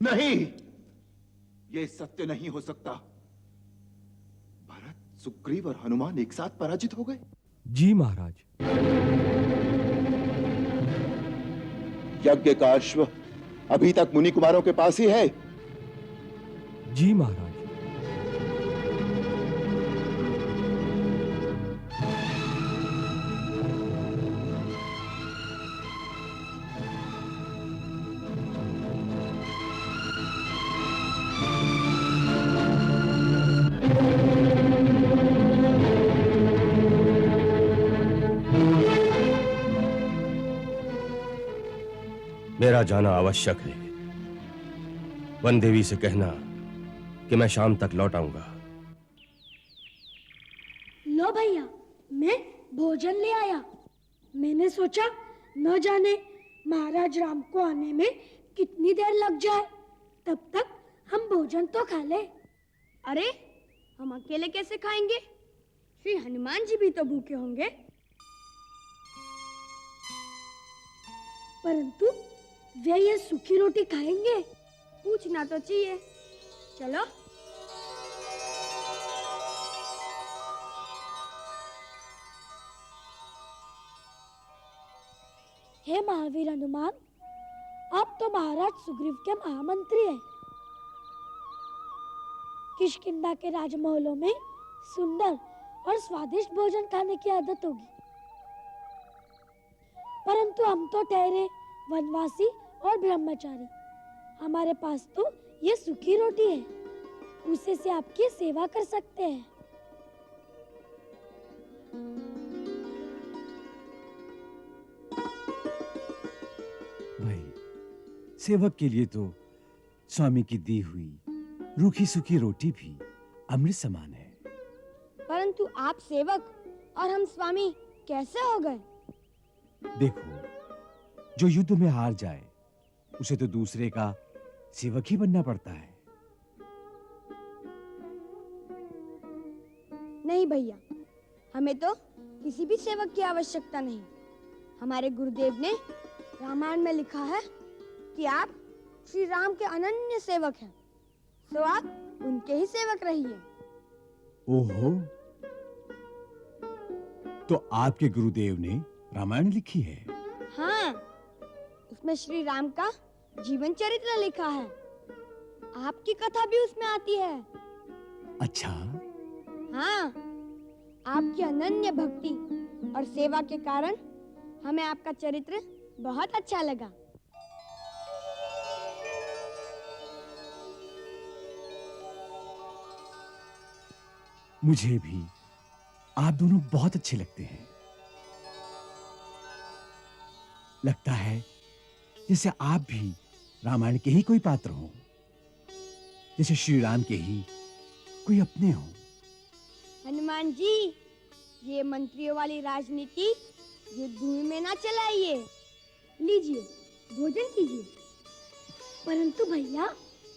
नहीं, ये सत्य नहीं हो सकता। भरत, सुग्रीव और हनुमान एक साथ पराजित हो गए। जी महाराज। यज्ञ का अश्व अभी तक मुनि कुमारों के पास ही है। जी महाराज। मेरा जाना आवश्यक है। वन देवी से कहना कि मैं शाम तक लौट आऊंगा। लो भैया, मैं भोजन ले आया। मैंने सोचा न जाने महाराज राम को आने में कितनी देर लग जाए, तब तक हम भोजन तो खा ले। अरे हम अकेले कैसे खाएंगे? श्री हनुमान जी भी तो भूखे होंगे। परंतु वे ये सूखी रोटी खाएंगे? पूछना तो चाहिए। चलो। हे महावीर हनुमान, आप तो महाराज सुग्रीव के महामंत्री हैं। किष्किंधा के राजमहलों में सुंदर और स्वादिष्ट भोजन खाने की आदत होगी, परंतु हम तो ठहरे वनवासी और ब्रह्मचारी। हमारे पास तो ये सूखी रोटी है, उसे से आपकी सेवा कर सकते हैं। भाई, सेवक के लिए तो स्वामी की दी हुई रूखी सूखी रोटी भी अमृत समान है। परंतु आप सेवक और हम स्वामी कैसे हो गए? देखो, जो युद्ध में हार जाए उसे तो दूसरे का सेवक ही बनना पड़ता है। नहीं भैया, हमें तो किसी भी सेवक की आवश्यकता नहीं। हमारे गुरुदेव ने रामायण में लिखा है कि आप श्री राम के अनन्य सेवक हैं, तो आप उनके ही सेवक रहिए। ओहो, तो आपके गुरुदेव ने रामायण लिखी है? हाँ, उसमें श्री राम का जीवन चरित्र लिखा है। आपकी कथा भी उसमें आती है। अच्छा। हाँ, आपकी अनन्य भक्ति और सेवा के कारण हमें आपका चरित्र बहुत अच्छा लगा। मुझे भी आप दोनों बहुत अच्छे लगते हैं। लगता है जैसे आप भी रामायण के ही कोई पात्र हो, जैसे श्री राम के ही कोई अपने हो। हनुमान जी, ये मंत्रियों वाली राजनीति युद्ध भूमि में ना चलाइए। लीजिए, भोजन कीजिए। परंतु भैया,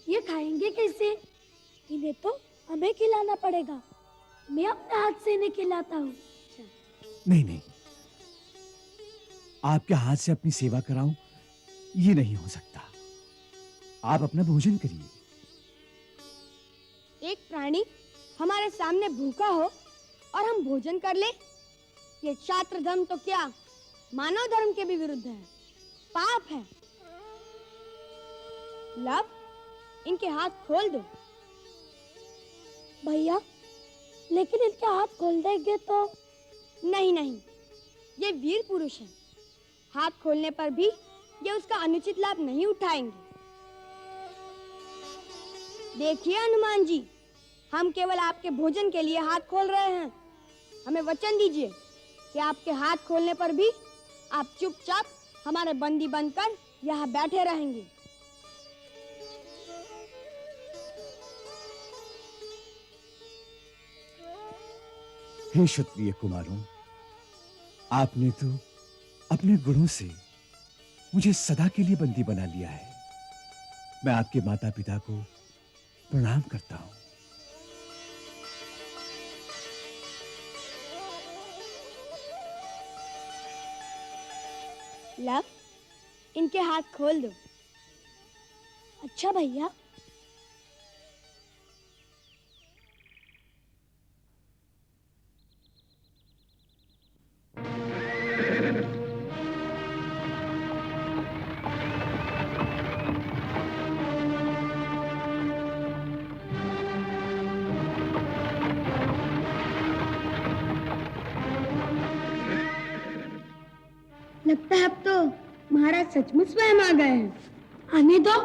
ये खाएंगे कैसे? इन्हें तो हमें खिलाना पड़ेगा। मैं अपने हाथ से इन्हें खिलाता हूँ। नहीं नहीं, आपके हाथ से अपनी सेवा कराऊं, ये नहीं हो सकता। आप अपना भोजन करिए। एक प्राणी हमारे सामने भूखा हो और हम भोजन कर ले, ये क्षात्र धर्म तो क्या मानव धर्म के भी विरुद्ध है, पाप है। लव, इनके हाथ खोल दो। भैया, लेकिन इनके हाथ खोल देंगे तो? नहीं नहीं, ये वीर पुरुष है। हाथ खोलने पर भी ये उसका अनुचित लाभ नहीं उठाएंगे। देखिए हनुमान जी, हम केवल आपके भोजन के लिए हाथ खोल रहे हैं। हमें वचन दीजिए कि आपके हाथ खोलने पर भी आप चुपचाप हमारे बंदी बनकर यहाँ बैठे रहेंगे। हे क्षत्रिय कुमारों, आपने तो अपने गुणों से मुझे सदा के लिए बंदी बना लिया है। मैं आपके माता पिता को प्रणाम करता हूं। लव, इनके हाथ खोल दो। अच्छा भैया। लगता है अब तो महाराज सचमुच स्वयं आ गए हैं। आने दो।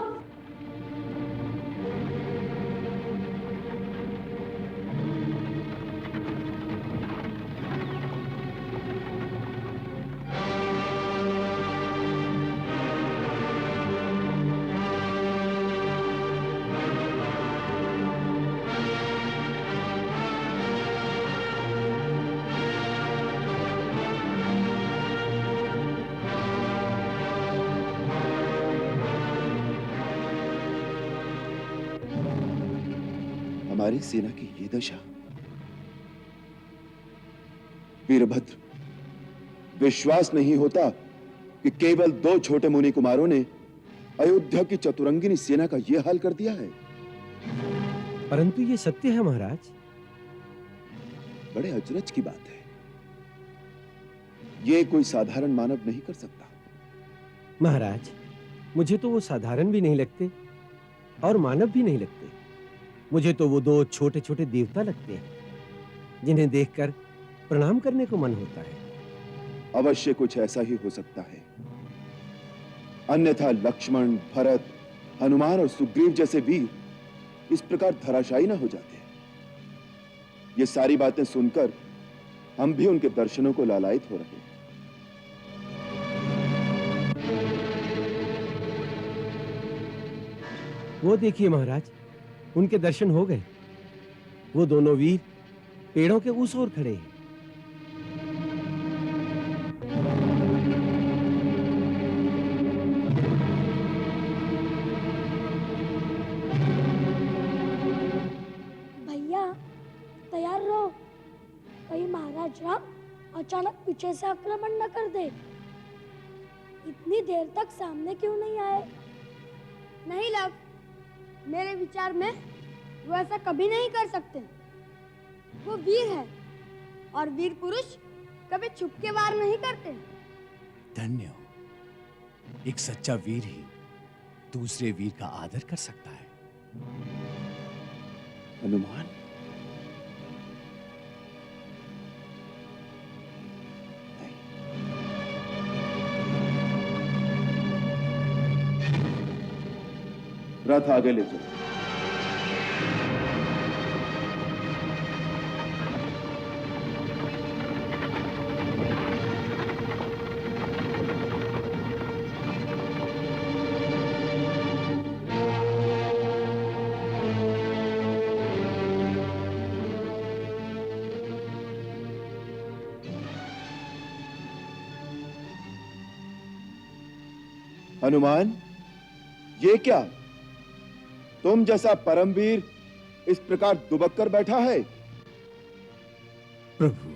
हमारी सेना की ये दशा। वीरभद्र, विश्वास नहीं होता कि केवल 2 छोटे मुनि कुमारों ने अयोध्या की चतुरंगिनी सेना का यह हाल कर दिया है। परंतु ये सत्य है महाराज। बड़े अचरज की बात है। ये कोई साधारण मानव नहीं कर सकता। महाराज, मुझे तो वो साधारण भी नहीं लगते और मानव भी नहीं लगते। मुझे तो वो 2 छोटे छोटे देवता लगते हैं जिन्हें देखकर प्रणाम करने को मन होता है। अवश्य कुछ ऐसा ही हो सकता है, अन्यथा लक्ष्मण, भरत, हनुमान और सुग्रीव जैसे वीर इस प्रकार धराशायी न हो जाते। ये सारी बातें सुनकर हम भी उनके दर्शनों को लालायित हो रहे हैं। वो देखिए महाराज, उनके दर्शन हो गए। वो दोनों वीर पेड़ों के उस ओर खड़े हैं। भैया तैयार रहो, कहीं महाराज राम अचानक पीछे से आक्रमण न कर दे। इतनी देर तक सामने क्यों नहीं आए? नहीं लव, मेरे विचार में वो ऐसा कभी नहीं कर सकते। वो वीर है और वीर पुरुष कभी छुप के वार नहीं करते। धन्य हो, एक सच्चा वीर ही दूसरे वीर का आदर कर सकता है। हनुमान, रथ आगे ले चलो। हनुमान, ये क्या? तुम जैसा परमवीर इस प्रकार दुबक कर बैठा है? प्रभु,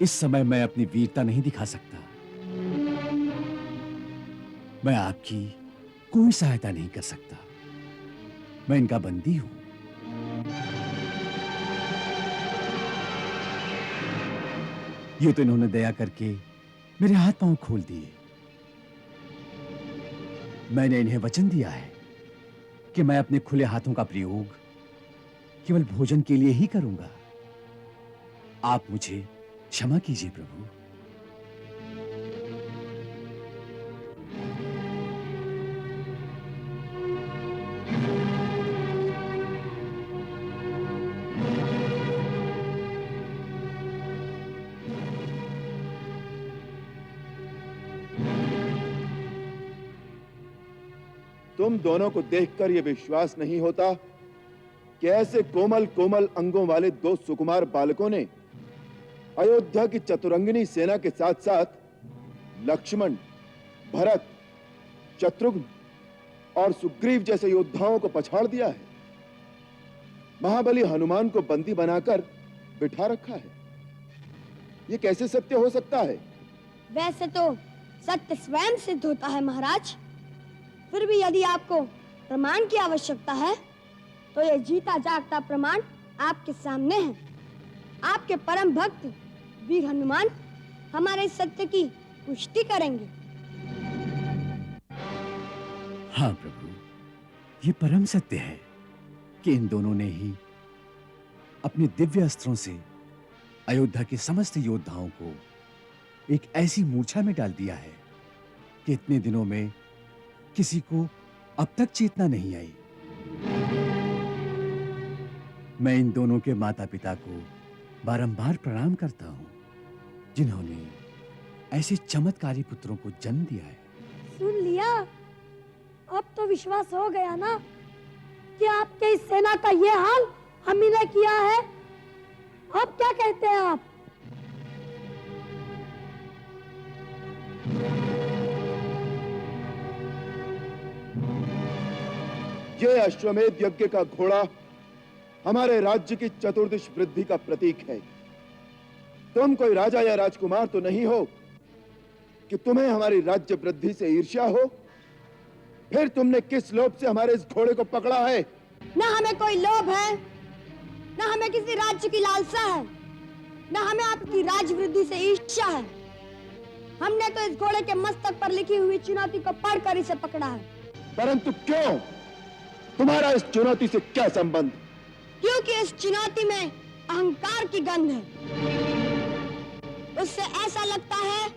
इस समय मैं अपनी वीरता नहीं दिखा सकता। मैं आपकी कोई सहायता नहीं कर सकता। मैं इनका बंदी हूं। ये तो इन्होंने दया करके मेरे हाथ पांव खोल दिए। मैंने इन्हें वचन दिया है कि मैं अपने खुले हाथों का प्रयोग केवल भोजन के लिए ही करूंगा। आप मुझे क्षमा कीजिए प्रभु। तुम दोनों को देखकर यह विश्वास नहीं होता कि ऐसे कोमल कोमल अंगों वाले 2 सुकुमार बालकों ने अयोध्या की चतुरंगिनी सेना के साथ साथ लक्ष्मण, भरत, शत्रुघ्न और सुग्रीव जैसे योद्धाओं को पछाड़ दिया है। महाबली हनुमान को बंदी बनाकर बिठा रखा है। यह कैसे सत्य हो सकता है? वैसे तो सत्य स्वयं सिद्ध होता है महाराज। फिर भी यदि आपको प्रमाण की आवश्यकता है तो ये जीता जागता प्रमाण आपके सामने है। आपके परम भक्त वीर हनुमान हमारे सत्य की पुष्टि करेंगे। हाँ प्रभु, ये परम सत्य है कि इन दोनों ने ही अपने दिव्य अस्त्रों से अयोध्या के समस्त योद्धाओं को एक ऐसी मूर्छा में डाल दिया है कि इतने दिनों में किसी को अब तक चेतना नहीं आई। मैं इन दोनों के माता पिता को बारंबार प्रणाम करता हूं, जिन्होंने ऐसे चमत्कारी पुत्रों को जन्म दिया है। सुन लिया? अब तो विश्वास हो गया ना कि आपके इस सेना का ये हाल हम ही ने किया है। अब क्या कहते हैं आप? ये अश्वमेध यज्ञ का घोड़ा हमारे राज्य की चतुर्दिश वृद्धि का प्रतीक है। तुम कोई राजा या राजकुमार तो नहीं हो कि तुम्हें हमारी राज्य वृद्धि से ईर्ष्या हो। फिर तुमने किस लोभ से हमारे इस घोड़े को पकड़ा है? न हमें कोई लोभ है, न हमें किसी राज्य की लालसा है, न हमें आपकी राज वृद्धि से ईर्ष्या है। हमने तो इस घोड़े के मस्तक पर लिखी हुई चुनौती को पढ़कर इसे पकड़ा है। परंतु क्यों? तुम्हारा इस चुनौती से क्या संबंध? क्योंकि इस चुनौती में अहंकार की गंध है। उससे ऐसा लगता है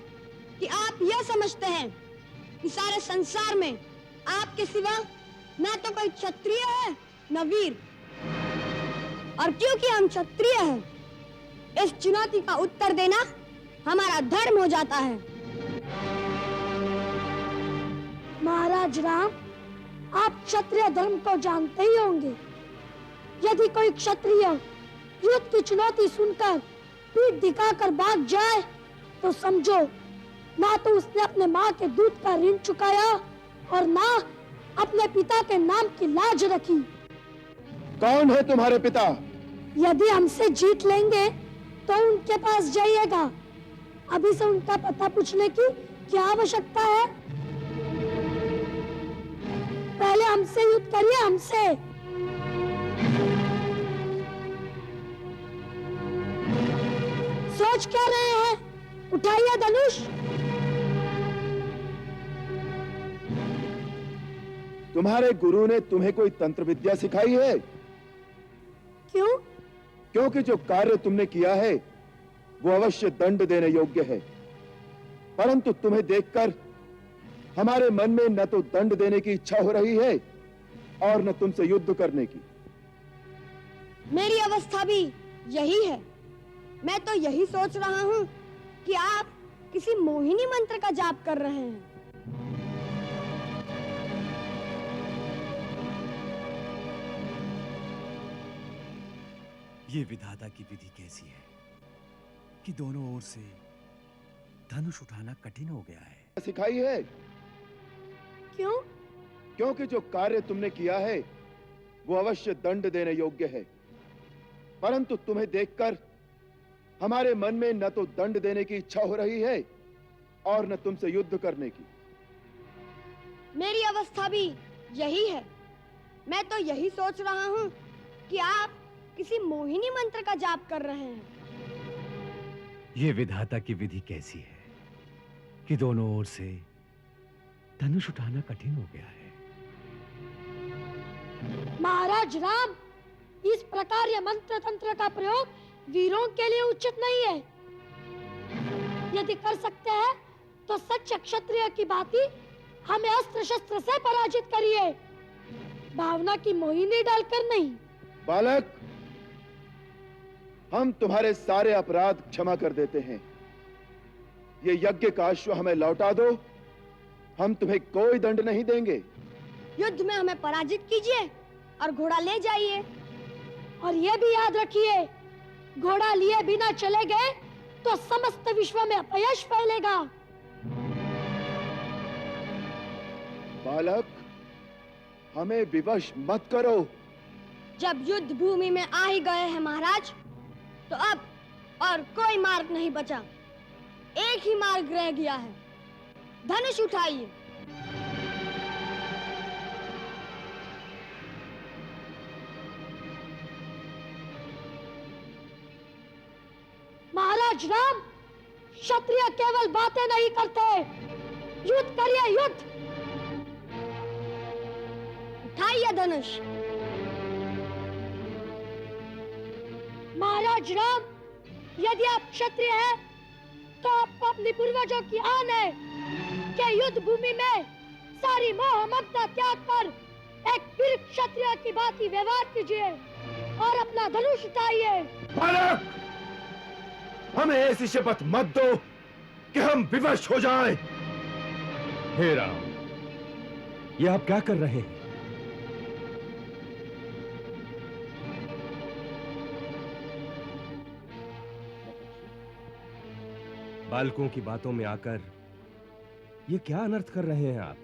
कि आप यह समझते हैं कि सारे संसार में आपके सिवा न तो कोई क्षत्रिय है न वीर, और क्योंकि हम क्षत्रिय हैं, इस चुनौती का उत्तर देना हमारा धर्म हो जाता है। महाराज राम, आप क्षत्रिय धर्म को जानते ही होंगे। यदि कोई क्षत्रिय युद्ध की चुनौती सुनकर पीठ दिखाकर भाग जाए तो समझो ना तो उसने अपने माँ के दूध का ऋण चुकाया और ना अपने पिता के नाम की लाज रखी। कौन है तुम्हारे पिता? यदि हमसे जीत लेंगे तो उनके पास जाइएगा। अभी से उनका पता पूछने की क्या आवश्यकता है? पहले हमसे युद्ध करिए, हमसे। सोच क्या रहे हैं? उठाइए धनुष। तुम्हारे गुरु ने तुम्हें कोई तंत्र विद्या सिखाई है? क्यों? क्योंकि जो कार्य तुमने किया है वो अवश्य दंड देने योग्य है, परंतु तुम्हें देखकर हमारे मन में न तो दंड देने की इच्छा हो रही है और न तुमसे युद्ध करने की। मेरी अवस्था भी यही है। मैं तो यही सोच रहा हूँ कि आप किसी मोहिनी मंत्र का जाप कर रहे हैं। ये विधाता की विधि कैसी है कि दोनों ओर से धनुष उठाना कठिन हो गया है। सिखाई है? क्यों? क्योंकि जो कार्य तुमने किया है वो अवश्य दंड देने योग्य है, परंतु तुम्हें देखकर हमारे मन में न तो दंड देने की इच्छा हो रही है और न तुमसे युद्ध करने की। मेरी अवस्था भी यही है। मैं तो यही सोच रहा हूँ कि आप किसी मोहिनी मंत्र का जाप कर रहे हैं। ये विधाता की विधि कैसी है कि दोनों ओर से धनुष उठाना कठिन हो गया है। महाराज राम, इस प्रकार यह मंत्र तंत्र का प्रयोग वीरों के लिए उचित नहीं है। यदि कर सकते हैं तो सच्चे क्षत्रिय की भांति हमें अस्त्र शस्त्र से पराजित करिए, भावना की मोहिनी डालकर नहीं। बालक, हम तुम्हारे सारे अपराध क्षमा कर देते हैं। ये यज्ञ का अश्व हमें लौटा दो, हम तुम्हें कोई दंड नहीं देंगे। युद्ध में हमें पराजित कीजिए और घोड़ा ले जाइए। और ये भी याद रखिए, घोड़ा लिए बिना चले गए तो समस्त विश्व में अपयश फैलेगा। बालक, हमें विवश मत करो। जब युद्ध भूमि में आ ही गए हैं महाराज, तो अब और कोई मार्ग नहीं बचा। एक ही मार्ग रह गया है। धनुष उठाइए। महाराज राम, क्षत्रिय केवल बातें नहीं करते, युद्ध करिए युद्ध। उठाइए धनुष। महाराज राम, यदि आप क्षत्रिय हैं तो आपको अपने पूर्वजों की आन है कि युद्ध भूमि में सारी मोह ममता त्याग कर एक वीर क्षत्रिय की भांति व्यवहार कीजिए और अपना धनुष उठाइए। बालक, हमें ऐसी शपथ मत दो कि हम विवश हो जाएं। हे राम, ये आप क्या कर रहे हैं? बालकों की बातों में आकर ये क्या अनर्थ कर रहे हैं आप?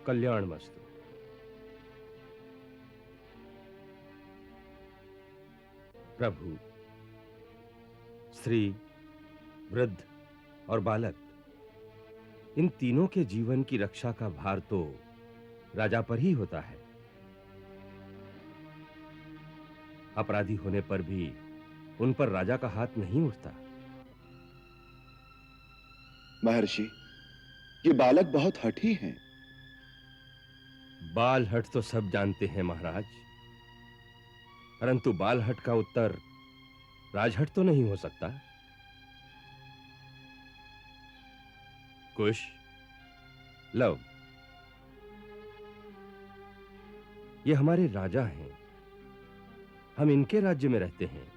कल्याण मस्तु। प्रभु, स्त्री, वृद्ध और बालक, इन तीनों के जीवन की रक्षा का भार तो राजा पर ही होता है। अपराधी होने पर भी उन पर राजा का हाथ नहीं उठता। महर्षि, ये बालक बहुत हठी हैं। बालहट तो सब जानते हैं महाराज, परंतु बालहट का उत्तर राजहट तो नहीं हो सकता। कुश, लव, ये हमारे राजा हैं, हम इनके राज्य में रहते हैं।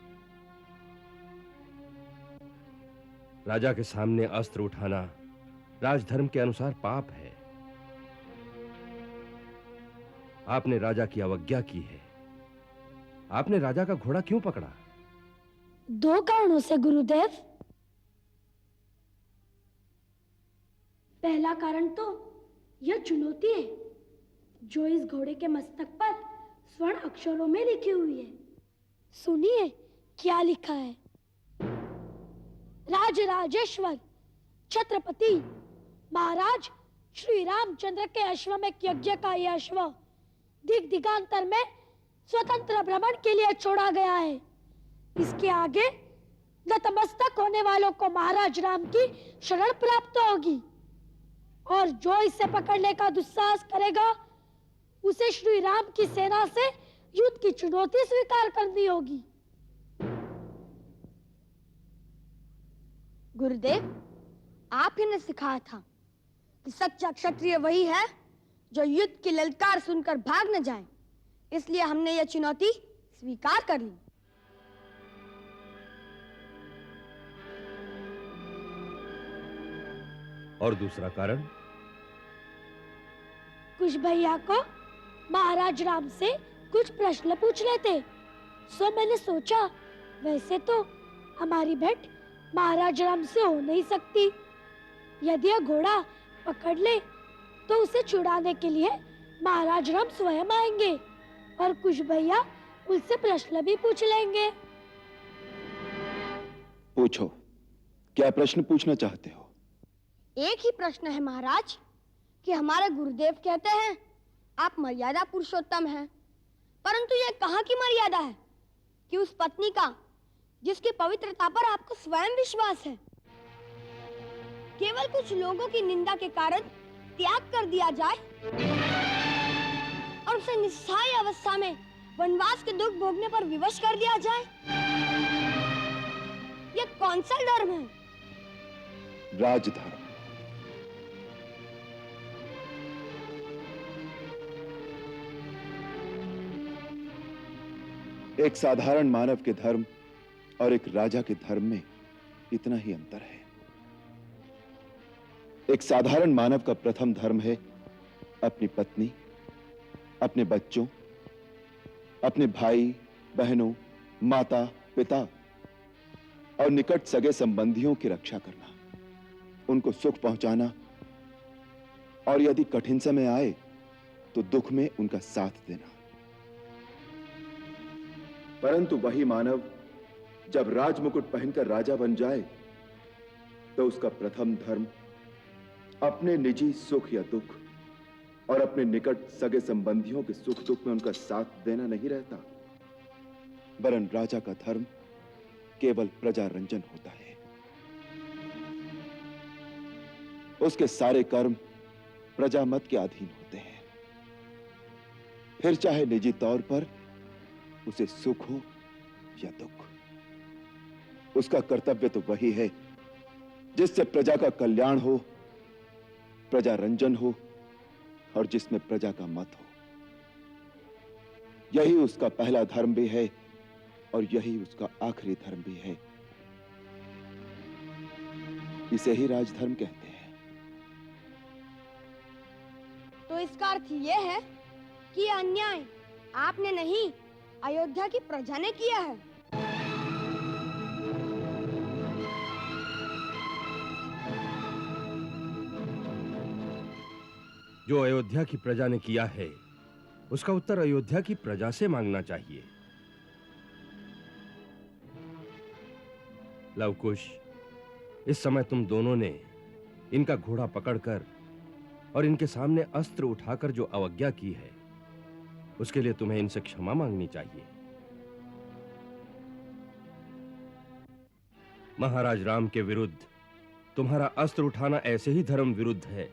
राजा के सामने अस्त्र उठाना राजधर्म के अनुसार पाप है। आपने राजा की अवज्ञा की है। आपने राजा का घोड़ा क्यों पकड़ा? दो कारणों से गुरुदेव। पहला कारण तो यह चुनौती है जो इस घोड़े के मस्तक पर स्वर्ण अक्षरों में लिखी हुई है। सुनिए क्या लिखा है। राजराजेश्वर छत्रपति महाराज श्री रामचंद्र के अश्वमेध यज्ञ का यह अश्व दिग दिगांतर में स्वतंत्र भ्रमण के लिए छोड़ा गया है। इसके आगे नतमस्तक होने वालों को महाराज राम की शरण प्राप्त होगी और जो इसे पकड़ने का दुस्साहस करेगा उसे श्री राम की सेना से युद्ध की चुनौती स्वीकार करनी होगी। गुरुदेव, आप ही ने सिखाया था कि सच्चा क्षत्रिय वही है जो युद्ध की ललकार सुनकर भाग न जाए, इसलिए हमने यह चुनौती स्वीकार कर ली। और दूसरा कारण? कुछ भैया को महाराज राम से कुछ प्रश्न पूछ लेते, सो मैंने सोचा वैसे तो हमारी भेंट महाराज राम से हो नहीं सकती। यदि यह घोड़ा पकड़ ले तो उसे छुड़ाने के लिए महाराज राम स्वयं आएंगे और कुछ भैया उससे प्रश्न भी पूछ लेंगे। पूछो, क्या प्रश्न पूछना चाहते हो? एक ही प्रश्न है महाराज कि हमारे गुरुदेव कहते हैं आप मर्यादा पुरुषोत्तम हैं, परंतु यह कहाँ की मर्यादा है कि उस पत्नी का जिसकी पवित्रता पर आपको स्वयं विश्वास है केवल कुछ लोगों की निंदा के कारण त्याग कर दिया जाए और उसे निस्सहाय अवस्था में वनवास के दुख भोगने पर विवश कर दिया जाए। यह कौन सा धर्म है? राजधर्म। एक साधारण मानव के धर्म और एक राजा के धर्म में इतना ही अंतर है। एक साधारण मानव का प्रथम धर्म है अपनी पत्नी, अपने बच्चों, अपने भाई बहनों, माता पिता और निकट सगे संबंधियों की रक्षा करना, उनको सुख पहुंचाना, और यदि कठिन समय आए तो दुख में उनका साथ देना। परंतु वही मानव जब राजमुकुट पहनकर राजा बन जाए तो उसका प्रथम धर्म अपने निजी सुख या दुख और अपने निकट सगे संबंधियों के सुख दुख में उनका साथ देना नहीं रहता, वरन राजा का धर्म केवल प्रजा रंजन होता है। उसके सारे कर्म प्रजा मत के अधीन होते हैं, फिर चाहे निजी तौर पर उसे सुख हो या दुख। उसका कर्तव्य तो वही है जिससे प्रजा का कल्याण हो, प्रजा रंजन हो और जिसमें प्रजा का मत हो। यही उसका पहला धर्म भी है और यही उसका आखिरी धर्म भी है। इसे ही राजधर्म कहते हैं। तो इसका अर्थ यह है कि यह अन्याय आपने नहीं, अयोध्या की प्रजा ने किया है। जो अयोध्या की प्रजा ने किया है उसका उत्तर अयोध्या की प्रजा से मांगना चाहिए। लवकुश, इस समय तुम दोनों ने इनका घोड़ा पकड़कर और इनके सामने अस्त्र उठाकर जो अवज्ञा की है उसके लिए तुम्हें इनसे क्षमा मांगनी चाहिए। महाराज राम के विरुद्ध तुम्हारा अस्त्र उठाना ऐसे ही धर्म विरुद्ध है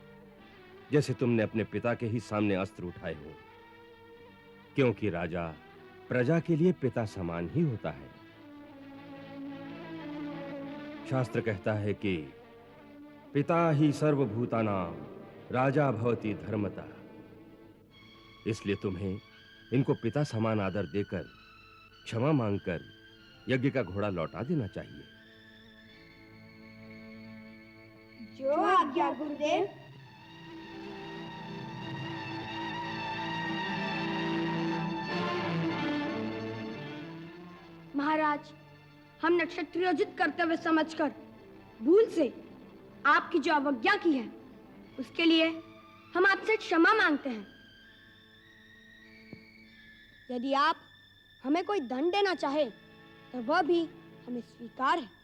जैसे तुमने अपने पिता के ही सामने अस्त्र उठाए हो, क्योंकि राजा प्रजा के लिए पिता समान ही होता है। शास्त्र कहता है कि पिता ही सर्वभूतानां राजा भवति धर्मतः। इसलिए तुम्हें इनको पिता समान आदर देकर क्षमा मांगकर यज्ञ का घोड़ा लौटा देना चाहिए। जो आज्ञा गुरुदेव। महाराज, हम नक्षत्रोचित कर्तव्य समझकर भूल से आपकी जो अवज्ञा की है उसके लिए हम आपसे क्षमा मांगते हैं। यदि आप हमें कोई दंड देना चाहे तो वह भी हमें स्वीकार है।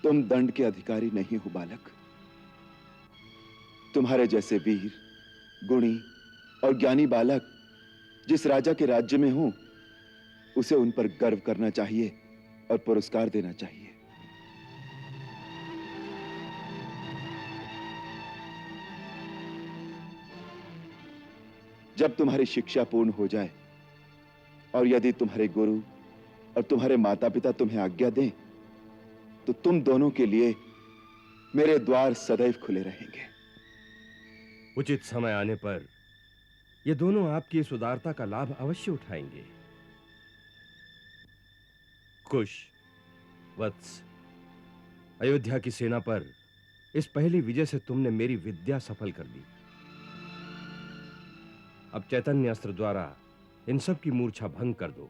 तुम दंड के अधिकारी नहीं हो बालक। तुम्हारे जैसे वीर, गुणी और ज्ञानी बालक जिस राजा के राज्य में हो उसे उन पर गर्व करना चाहिए और पुरस्कार देना चाहिए। जब तुम्हारी शिक्षा पूर्ण हो जाए और यदि तुम्हारे गुरु और तुम्हारे माता पिता तुम्हें आज्ञा दें तो तुम दोनों के लिए मेरे द्वार सदैव खुले रहेंगे। उचित समय आने पर ये दोनों आपकी इस उदारता का लाभ अवश्य उठाएंगे। कुश, वत्स, अयोध्या की सेना पर इस पहली विजय से तुमने मेरी विद्या सफल कर दी। अब चैतन्य अस्त्र द्वारा इन सब की मूर्छा भंग कर दो,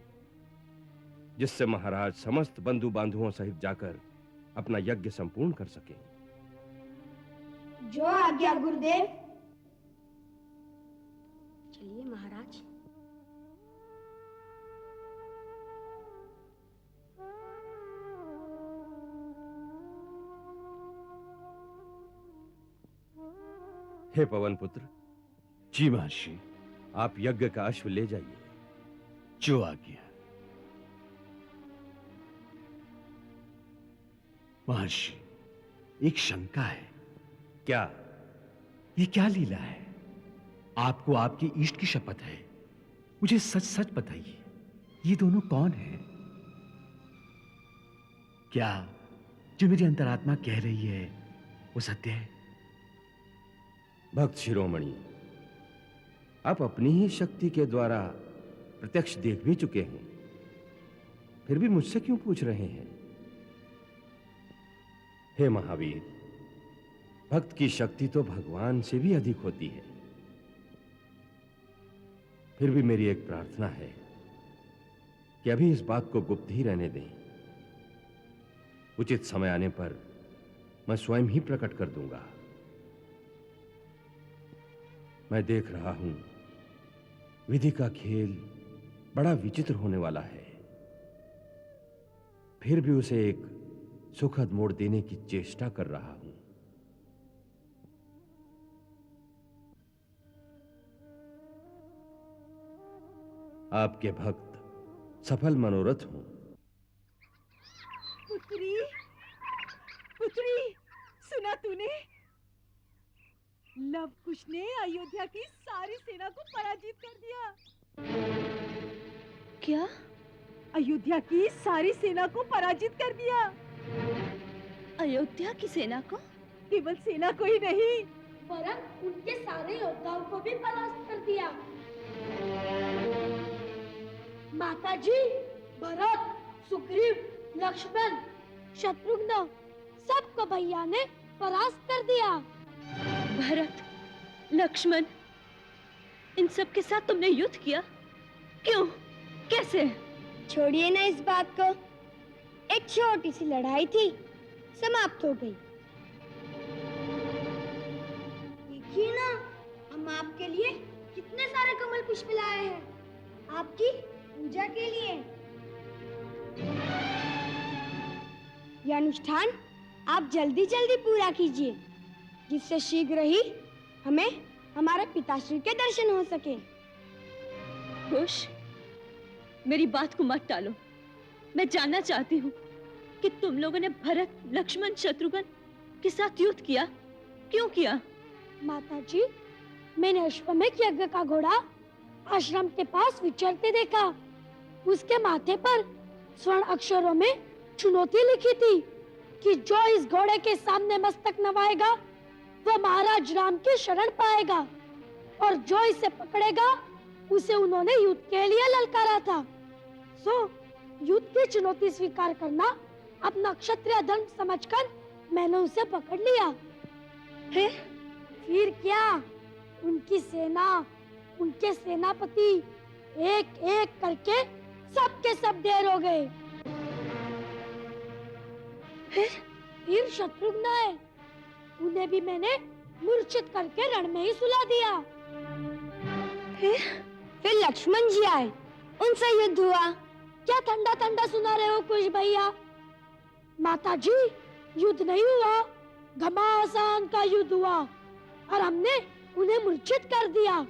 जिससे महाराज समस्त बंधु बांधुओं सहित जाकर अपना यज्ञ संपूर्ण कर सकें। जो आज्ञा गुरुदेव। चलिए महाराज। हे पवन पुत्र। जी महर्षि। आप यज्ञ का अश्व ले जाइए। जो आज्ञा। महर्षि, एक शंका है। क्या? ये क्या लीला है? आपको आपके इष्ट की शपथ है, मुझे सच सच बताइए, ये दोनों कौन हैं? क्या जो मेरी अंतरात्मा कह रही है वो सत्य है? भक्त शिरोमणि, आप अपनी ही शक्ति के द्वारा प्रत्यक्ष देख भी चुके हैं, फिर भी मुझसे क्यों पूछ रहे हैं? हे महावीर, भक्त की शक्ति तो भगवान से भी अधिक होती है। फिर भी मेरी एक प्रार्थना है कि अभी इस बात को गुप्त ही रहने दें। उचित समय आने पर मैं स्वयं ही प्रकट कर दूंगा। मैं देख रहा हूं विधि का खेल बड़ा विचित्र होने वाला है, फिर भी उसे एक सुखद मोड़ देने की चेष्टा कर रहा हूं। आपके भक्त सफल मनोरथ हूं। पुत्री, पुत्री, सुना तूने? लव कुश ने अयोध्या की सारी सेना को पराजित कर दिया। क्या? अयोध्या की सारी सेना को पराजित कर दिया। अयोध्या की सेना को? केवल सेना को ही नहीं, वरन उनके सारे योद्धाओं को भी परास्त कर दिया। माताजी, भरत, सुग्रीव, लक्ष्मण, शत्रुघ्न, सबको भैया ने परास्त कर दिया। भरत, लक्ष्मण, इन सब के साथ तुमने युद्ध किया? क्यों? कैसे? छोड़िए ना इस बात को। एक छोटी सी लड़ाई थी, समाप्त हो गई। देखिए ना, हम आपके लिए कितने सारे कमल पुष्प लाए हैं, आपकी पूजा के लिए। यह अनुष्ठान आप जल्दी जल्दी पूरा कीजिए, जिससे शीघ्र ही हमें हमारे पिताश्री के दर्शन हो सके। खुश, मेरी बात को मत टालो। मैं जानना चाहती हूँ कि तुम लोगों ने भरत, लक्ष्मण, शत्रुघ्न के साथ युद्ध किया, क्यों किया? माताजी, मैंने अश्वमेध यज्ञ का घोड़ा आश्रम के पास विचरते देखा। उसके माथे पर स्वर्ण अक्षरों में चुनौती लिखी थी कि जो इस घोड़े के सामने मस्तक नवाएगा वह महाराज राम की शरण पाएगा, और जो इसे पकड़ेगा उसे उन्होंने युद्ध के लिए ललकारा था। सो युद्ध की चुनौती स्वीकार करना अपना क्षत्रिय धर्म समझकर मैंने उसे पकड़ लिया। फिर क्या, उनकी सेना, उनके सेनापति एक एक करके सबके सब ढेर हो गए। फिर शत्रुघ्न आए, उन्हें भी मैंने मूर्छित करके रण में ही सुला दिया। फिर लक्ष्मण जी आए, उनसे युद्ध हुआ। क्या ठंडा ठंडा सुना रहे हो कुछ भैया? माताजी, युद्ध नहीं हुआ, घमासान का युद्ध हुआ और हमने उन्हें मूर्छित कर दिया।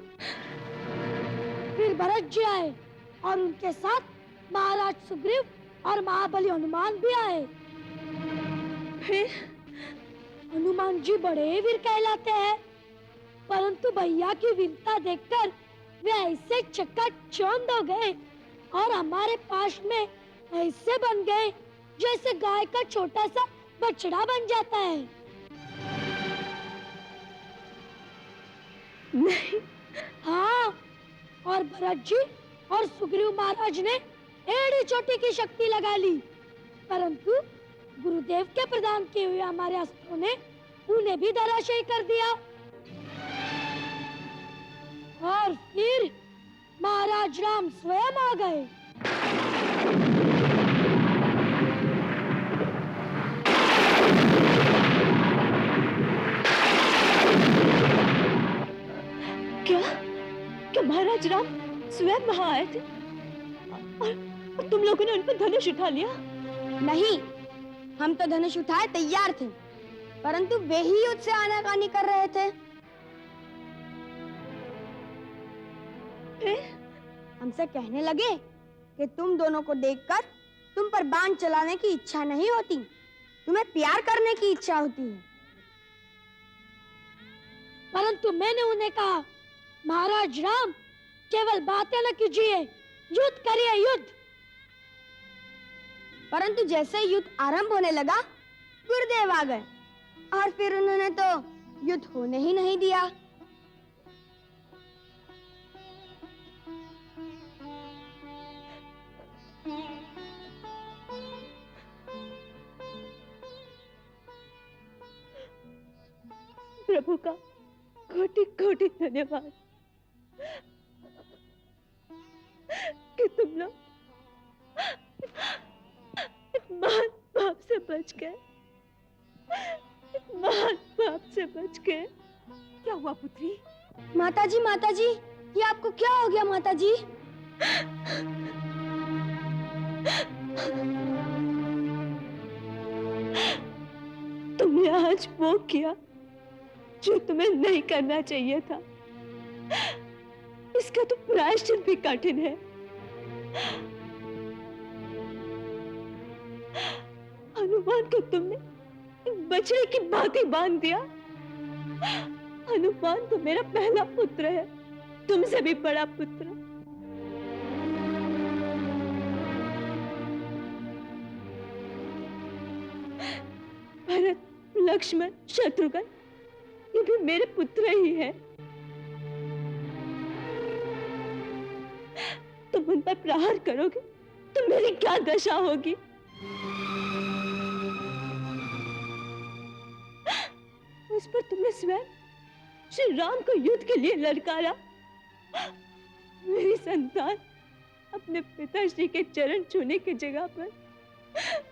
फिर भरत जी आए और उनके साथ महाराज सुग्रीव और महाबली हनुमान भी आए। हनुमान जी बड़े वीर कहलाते हैं, परंतु भैया की वीरता देखकर वे ऐसे चकाचौंध हो गए और हमारे पास में ऐसे बन गए जैसे गाय का छोटा सा बछड़ा बन जाता है। नहीं। हाँ, और भरत जी और सुग्रीव महाराज ने एड़ी चोटी की शक्ति लगा ली, परंतु गुरुदेव के प्रदान किए हुए हमारे अस्त्रों ने उन्हें भी धराशायी कर दिया। और फिर महाराज राम स्वयं आ गए। क्या महाराज राम स्वयं वहां आए थे और तुम लोगों ने उन पर धनुष उठा लिया? नहीं, हम तो धनुष उठाए तैयार थे, परंतु वे ही युद्ध से आनाकानी कर रहे थे। हमसे कहने लगे कि तुम दोनों को देखकर तुम पर बाण चलाने की इच्छा नहीं होती, तुम्हें प्यार करने की इच्छा होती है। परंतु मैंने उन्हें कहा, महाराज राम, केवल बातें न कीजिए, युद्ध करिए, युद्ध। परंतु जैसे युद्ध आरंभ होने लगा, गुरुदेव आ गए और फिर उन्होंने तो युद्ध होने ही नहीं दिया। प्रभु का कोटि कोटि धन्यवाद कि तुम लोग महान पाप से बच गए, महान पाप से बच गए। क्या हुआ पुत्री? माताजी, ये आपको क्या हो गया माताजी? तुमने आज वो किया जो तुम्हें नहीं करना चाहिए था। इसका तो प्रायश्चित भी कठिन है। हनुमान को तुमने बछड़े की भांति बांध दिया। हनुमान तो मेरा पहला पुत्र है, तुमसे भी बड़ा पुत्र। भरत, लक्ष्मण, शत्रुघ्न ये भी मेरे पुत्र ही हैं। तुम उन पर प्रहार करोगे तो मेरी क्या दशा होगी? उस पर तुमने स्वयं श्री राम को युद्ध के लिए ललकारा। मेरी संतान अपने पिताश्री के चरण छूने की जगह पर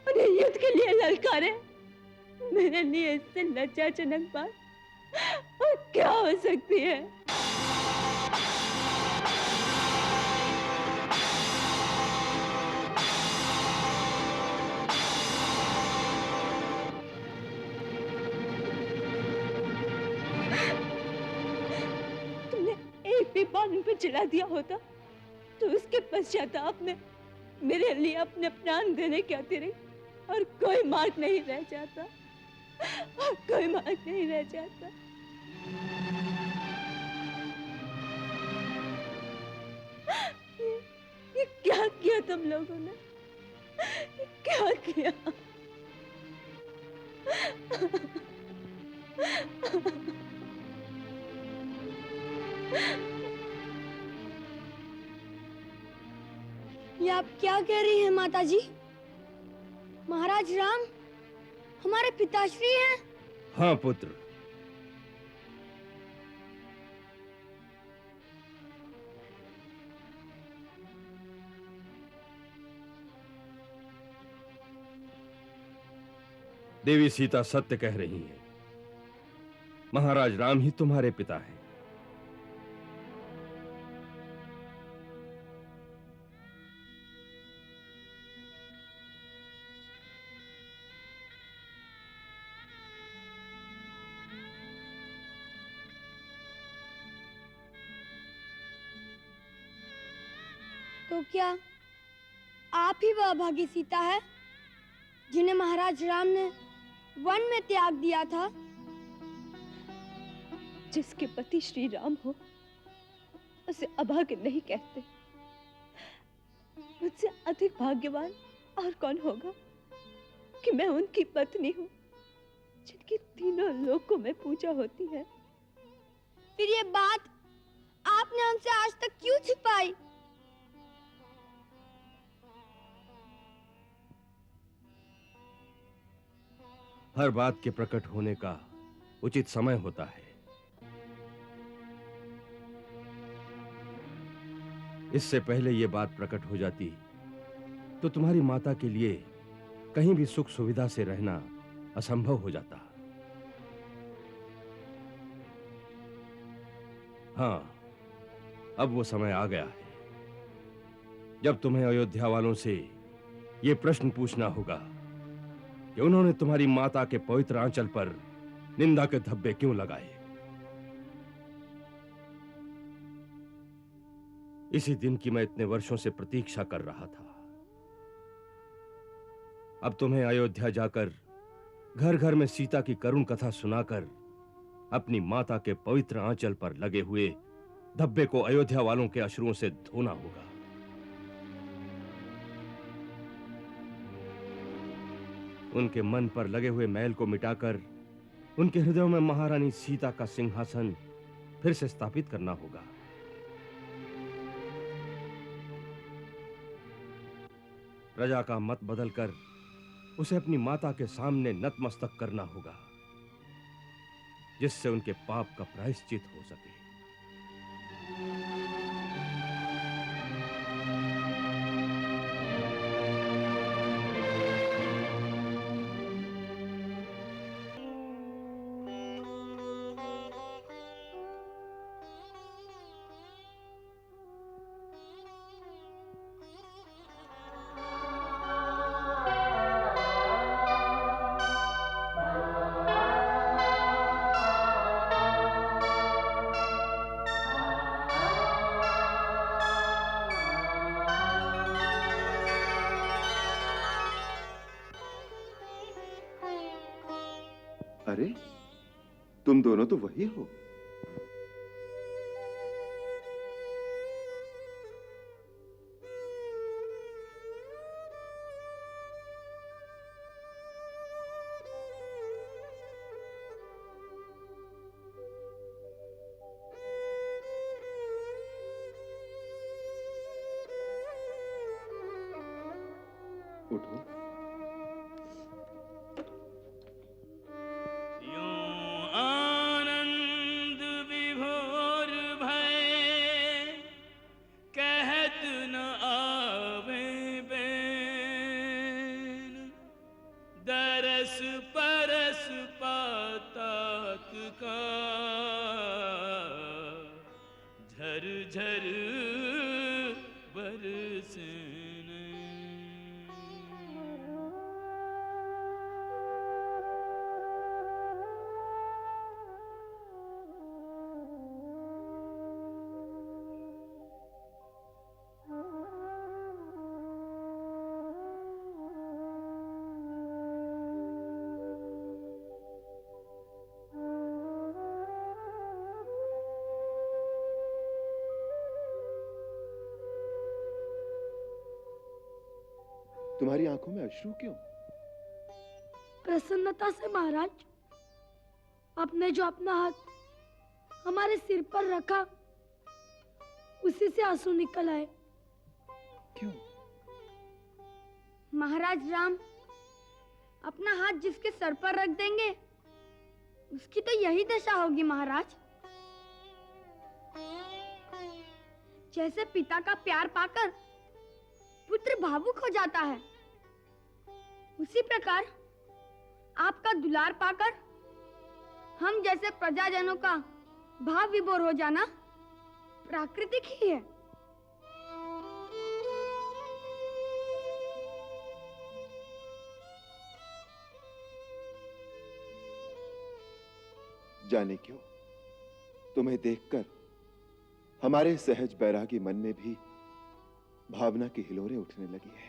उन्हें युद्ध के लिए ललकारे। मेरे लिए इससे लज्जाजनक बात और क्या हो सकती है? तुमने एक भी बार उन पर चला दिया होता तो उसके पश्चाताप में मेरे लिए अपने प्राण देने के अतिरिक्त और कोई मार्ग नहीं रह जाता, और कोई मार्ग नहीं रह जाता। ये क्या किया तुम लोगों ने? ये क्या किया? ये आप क्या कह रही हैं माताजी? महाराज राम हमारे पिताश्री हैं? हाँ पुत्र, देवी सीता सत्य कह रही हैं। महाराज राम ही तुम्हारे पिता हैं। तो क्या आप ही वह अभागी सीता है जिन्हें महाराज राम ने वन में त्याग दिया था? जिसके पति श्री राम हो उसे अभागे नहीं कहते। मुझसे अधिक भाग्यवान और कौन होगा कि मैं उनकी पत्नी हूँ जिनकी तीनों लोकों में पूजा होती है। फिर ये बात आपने हमसे आज तक क्यों छिपाई? हर बात के प्रकट होने का उचित समय होता है। इससे पहले यह बात प्रकट हो जाती तो तुम्हारी माता के लिए कहीं भी सुख सुविधा से रहना असंभव हो जाता। हाँ, अब वो समय आ गया है जब तुम्हें अयोध्या वालों से यह प्रश्न पूछना होगा कि उन्होंने तुम्हारी माता के पवित्र आंचल पर निंदा के धब्बे क्यों लगाए। इसी दिन की मैं इतने वर्षों से प्रतीक्षा कर रहा था। अब तुम्हें अयोध्या जाकर घर घर में सीता की करुण कथा सुनाकर अपनी माता के पवित्र आंचल पर लगे हुए धब्बे को अयोध्या वालों के अश्रुओं से धोना होगा। उनके मन पर लगे हुए मैल को मिटाकर उनके हृदयों में महारानी सीता का सिंहासन फिर से स्थापित करना होगा। प्रजा का मत बदलकर उसे अपनी माता के सामने नतमस्तक करना होगा। जिससे उनके पाप का प्रायश्चित हो सके। अरे तुम दोनों तो वही हो। उठो। आनंद विभोर भय कहत न आवे बैन, दरस परस पातात का झर झर बरसे। तुम्हारी आंखों में अश्रु क्यों? प्रसन्नता से महाराज। आपने जो अपना हाथ हमारे सिर पर रखा, उसी से आंसू निकल आए। क्यों? महाराज राम अपना हाथ जिसके सर पर रख देंगे, उसकी तो यही दशा होगी महाराज। जैसे पिता का प्यार पाकर पुत्र भावुक हो जाता है, उसी प्रकार आपका दुलार पाकर हम जैसे प्रजाजनों का भाव विभोर हो जाना प्राकृतिक ही है। जाने क्यों तुम्हें देखकर हमारे सहज बैरागी मन में भी भावना की हिलोरें उठने लगी है।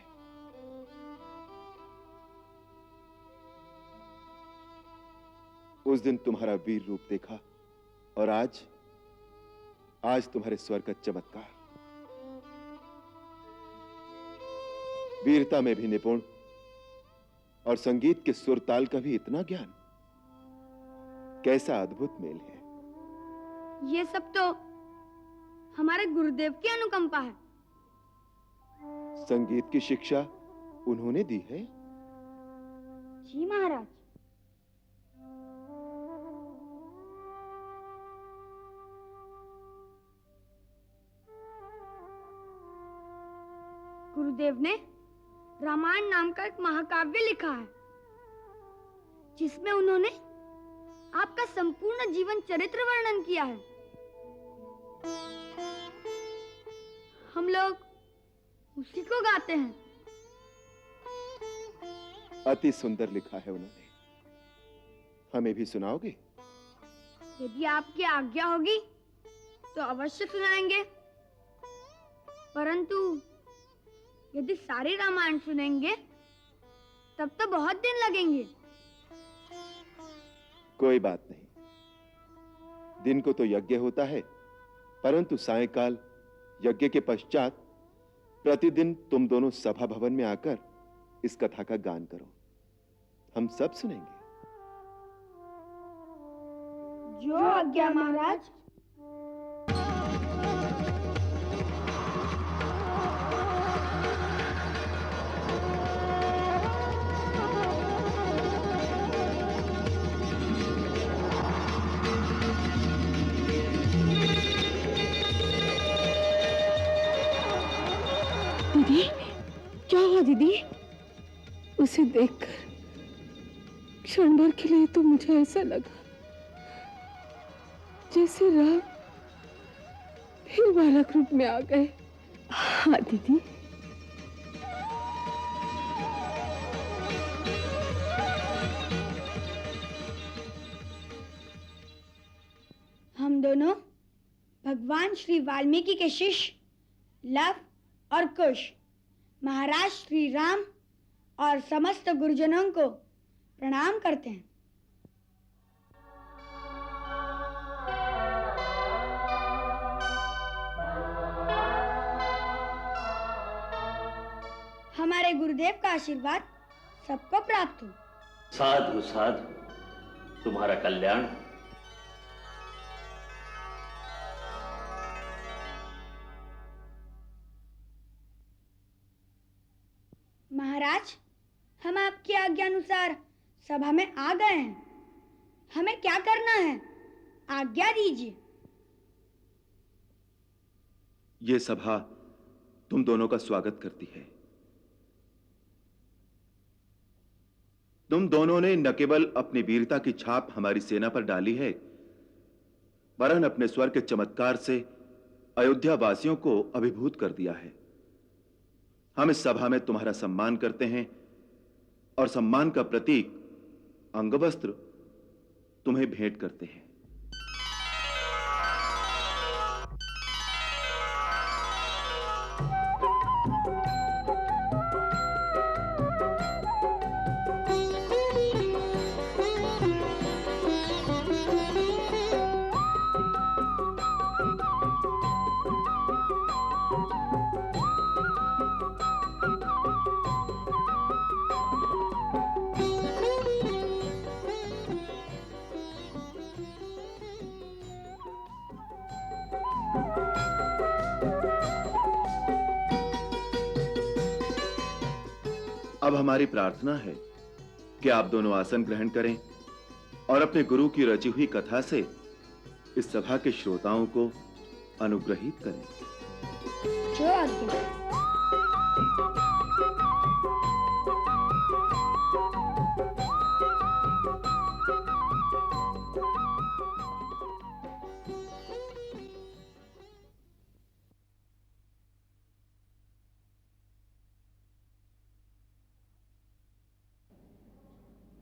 उस दिन तुम्हारा वीर रूप देखा और आज तुम्हारे स्वर का चमत्कार। वीरता में भी निपुण और संगीत के सुर ताल का भी इतना ज्ञान, कैसा अद्भुत मेल है। ये सब तो हमारे गुरुदेव की अनुकंपा है। संगीत की शिक्षा उन्होंने दी है? जी महाराज। गुरुदेव ने रामायण नाम का एक महाकाव्य लिखा है, जिसमें उन्होंने आपका संपूर्ण जीवन चरित्र वर्णन किया है। हम लोग उसी को गाते हैं। अति सुंदर लिखा है उन्होंने। हमें भी सुनाओगे? यदि आपकी आज्ञा होगी तो अवश्य सुनाएंगे, परंतु यदि सारी रामायण सुनेंगे तब तो बहुत दिन लगेंगे। कोई बात नहीं, दिन को तो यज्ञ होता है, परंतु सायंकाल यज्ञ के पश्चात प्रतिदिन तुम दोनों सभा भवन में आकर इस कथा का गान करो, हम सब सुनेंगे। जो आज्ञा महाराज। दीदी, क्या हुआ दीदी? उसे देखकर क्षण भर के लिए तो मुझे ऐसा लगा जैसे राम फिर बालक रूप में आ गए। हाँ दीदी। हम दोनों भगवान श्री वाल्मीकि के शिष्य लव और कुश, महाराज श्री राम और समस्त गुरुजनों को प्रणाम करते हैं। हमारे गुरुदेव का आशीर्वाद सबको प्राप्त हो। साधु साधु, तुम्हारा कल्याण। महाराज, हम आपकी आज्ञा अनुसार सभा में आ गए हैं। हमें क्या करना है, आज्ञा दीजिए। ये सभा तुम दोनों का स्वागत करती है। तुम दोनों ने न केवल अपनी वीरता की छाप हमारी सेना पर डाली है, वरन अपने स्वर के चमत्कार से अयोध्या वासियों को अभिभूत कर दिया है। हम इस सभा में तुम्हारा सम्मान करते हैं और सम्मान का प्रतीक अंगवस्त्र तुम्हें भेंट करते हैं। अब हमारी प्रार्थना है कि आप दोनों आसन ग्रहण करें और अपने गुरु की रची हुई कथा से इस सभा के श्रोताओं को अनुग्रहित करें। जो आज्ञा।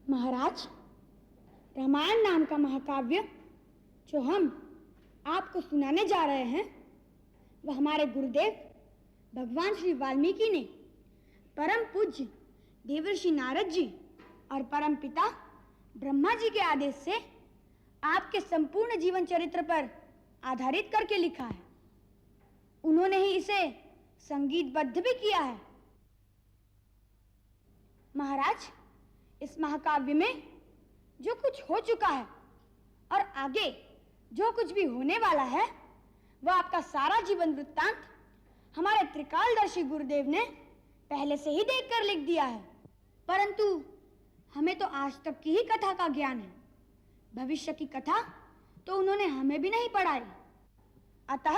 महाराज, रामायण नाम का महाकाव्य जो हम आपको सुनाने जा रहे हैं, वह हमारे गुरुदेव भगवान श्री वाल्मीकि ने परम पूज्य देवर्षि नारद जी और परम पिता ब्रह्मा जी के आदेश से आपके संपूर्ण जीवन चरित्र पर आधारित करके लिखा है। उन्होंने ही इसे संगीतबद्ध भी किया है। महाराज, इस महाकाव्य में जो कुछ हो चुका है और आगे जो कुछ भी होने वाला है, वह आपका सारा जीवन वृत्तांत हमारे त्रिकालदर्शी गुरुदेव ने पहले से ही देखकर लिख दिया है। परंतु हमें तो आज तक की ही कथा का ज्ञान है, भविष्य की कथा तो उन्होंने हमें भी नहीं पढ़ाई। अतः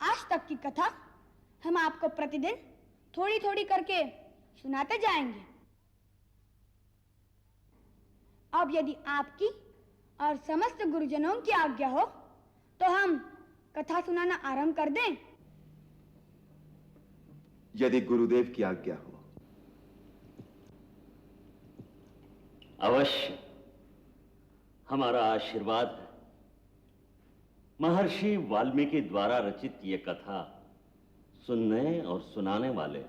आज तक की कथा हम आपको प्रतिदिन थोड़ी थोड़ी करके सुनाते जाएंगे। अब यदि आपकी और समस्त गुरुजनों की आज्ञा हो तो हम कथा सुनाना आरंभ कर दें। यदि गुरुदेव की आज्ञा हो। अवश्य, हमारा आशीर्वाद है। महर्षि वाल्मीकि द्वारा रचित ये कथा सुनने और सुनाने वाले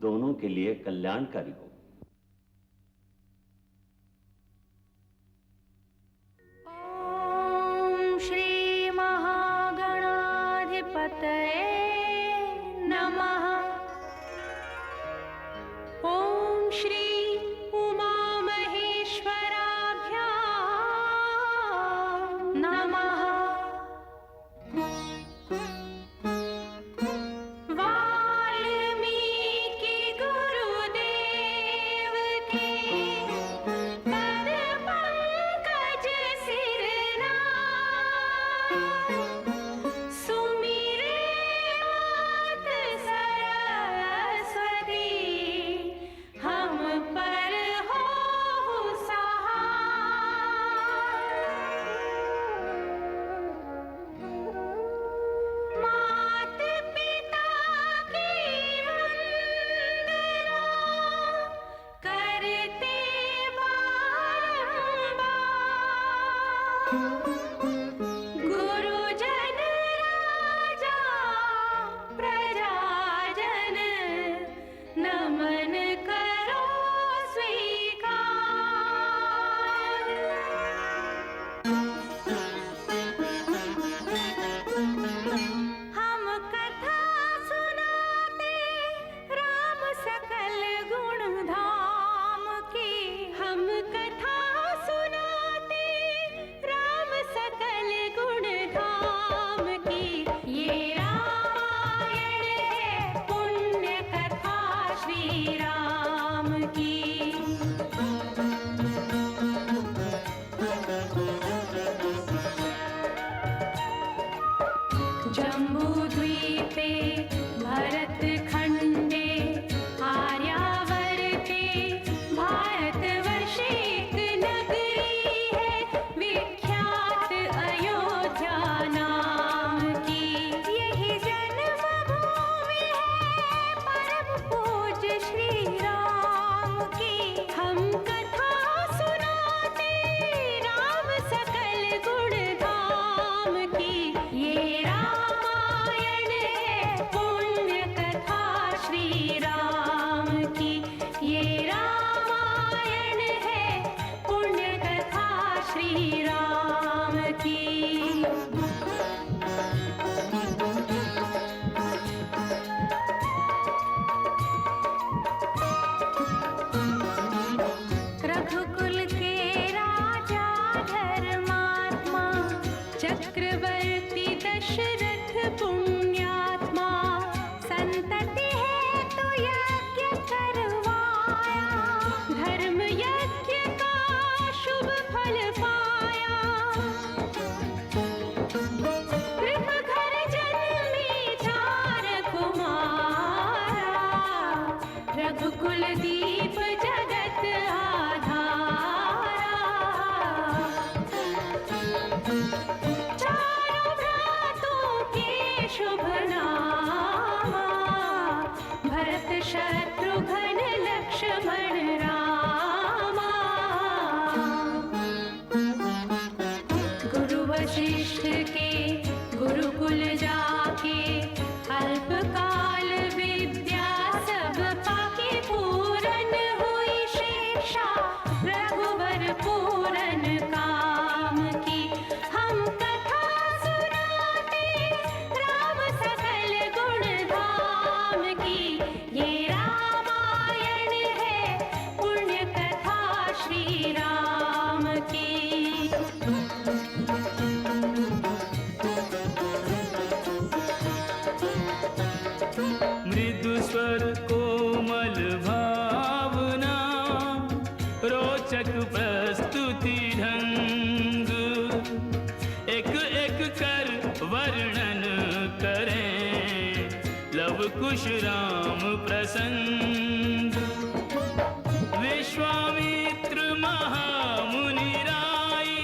दोनों के लिए कल्याणकारी हो। श्री महागणाधिपतये नमः। ओम श्री उमा महेश्वराभ्यां नमः। वाल्मीकि गुरुदेव सब कुल दीप जगत आधारा। चारों भ्रातों के शुभ नामा, भरत शत्रुघ्न लक्ष्मण रामा। गुरु वशिष्ठ के गुरुकुल जाके अल्पकाल विद्या सब पाके पूरन हुई शिक्षा रघुवर पूरन काम की। हम कथा सुनाते राम सकल गुण धाम की। ये रामायण है पुण्य कथा श्री राम की। मृदु स्वर कोमल भावना, रोचक प्रस्तुति ढंग, एक एक कर वर्णन करें लव कुश राम प्रसंग। विश्वामित्र महामुनि राई,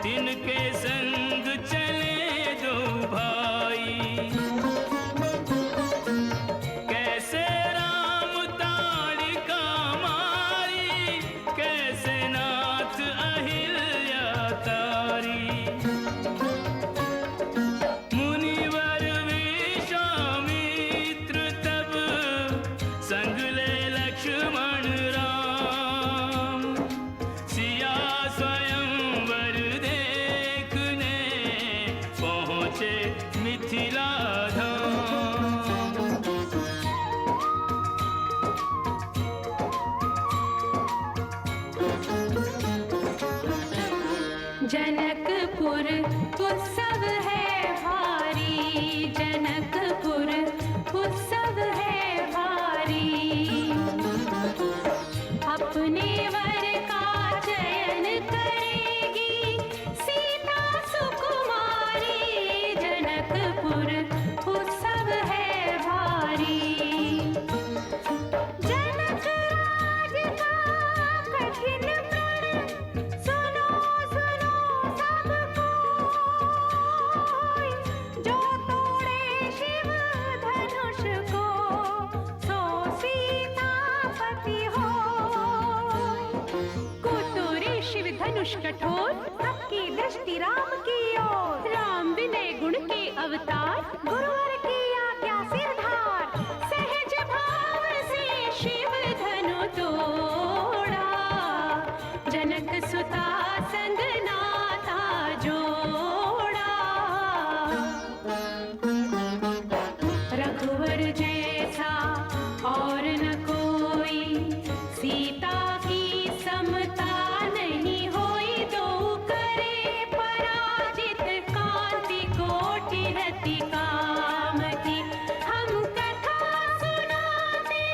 तिनके संग चले दो भाई। कैसे राम ताड़िका मारी, कैसे नाथ अहिल्या तारी। मुनिवर विश्वामित्र तब संग ले लक्ष्मण राम। सिया स्वयंवर देखने पहुँचे मिथिला धाम। जनकपुर उत्सव है भारी, जनकपुर उत्सव है भारी। अपने वर का चयन करेगी सीता सुकुमारी। जनकपुर उत्सव है भारी। जनक राज का कठिन प्रण सुनो सुनो सब कोई। जो तोड़े शिव धनुष को सो सीतापति हो। कुतुरी शिव धनुष कठोर, सबकी दृष्टि राम की ओर। राम विनय गुण के अवतार, गुरुवर की आज्ञा सिरधार। सहज भाव से शिव धनु तोड़ा, जनक सुता संग नाता जोड़ा। रघुवर जैसा और न कोई, सीता की समता नहीं होई। दो करे पराजित, कांति कोटि रति काम की। हम कथा सुनाते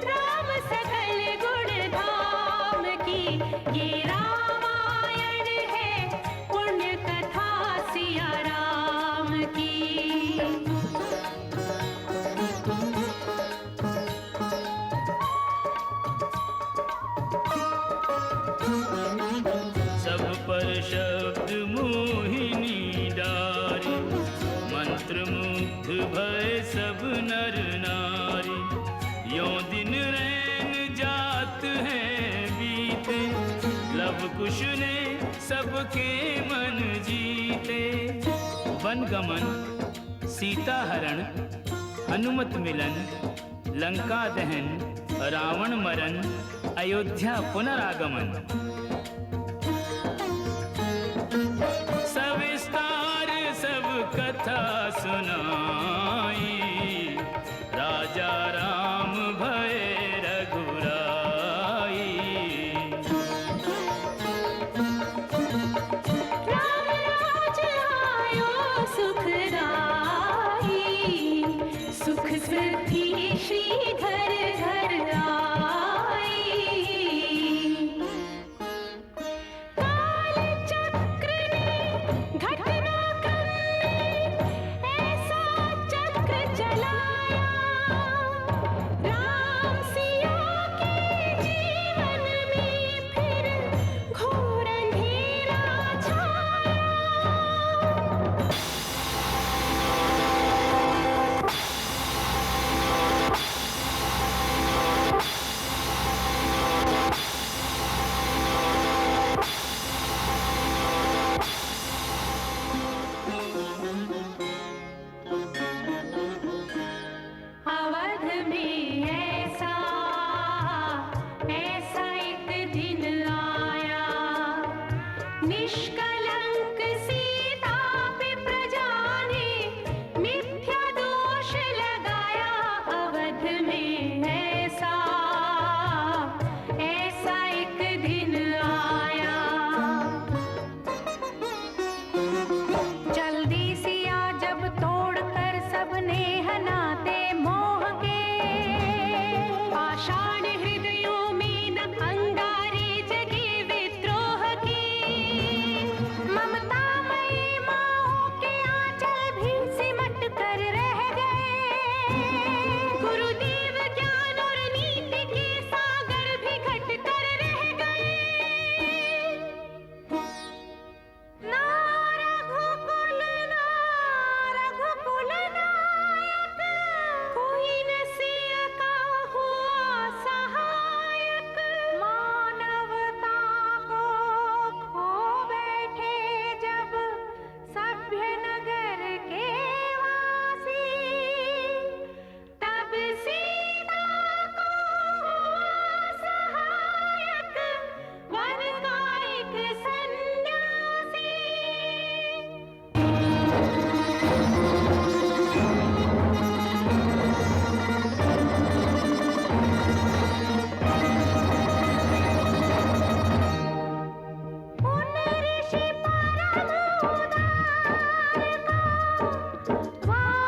राम सकल गुण धाम की। ये रामायण है पुण्य कथा सिया राम की। सब पर शब्द मोहिनी डारी, मंत्र मुग्ध भय सब नर नारी। यों दिन रैन जात हैं बीते, लव कुश ने सबके मन जीते। वन गमन, सीता हरण, हनुमत मिलन, लंका दहन, रावण मरण, अयोध्या पुनरागमन। सविस्तार सब कथा सुनाई, राजा राम भय रघुराई। राम राज आयो सुखदाई, सुख सिद्धि श्री घर घर आई। काल चक्र ने घटना क्रम में ऐसा चक्र चलाया, में ऐसा एक दिन आया, निष्कलंक सीता पे प्रजा ने मिथ्या दोष लगाया। अवध में ऐसा एक दिन आया। जल्दी सिया जब तोड़कर सबने हनाते मोह के, पाषाण हृदयों में न अंगारे जगे विद्रोह की। ममतामयी माओं के आंचल भी सिमट कर रह गए, गुरुदेव ज्ञान और नीति के सागर भी घट कर रह गए। ना रघुकुल नायक, कोई न सिया का हुआ सहायक। मानवता को खो बैठे जब सभ्य नगर के वासी, तब सीता को हुआ सहायक वन का एक सन्यासी।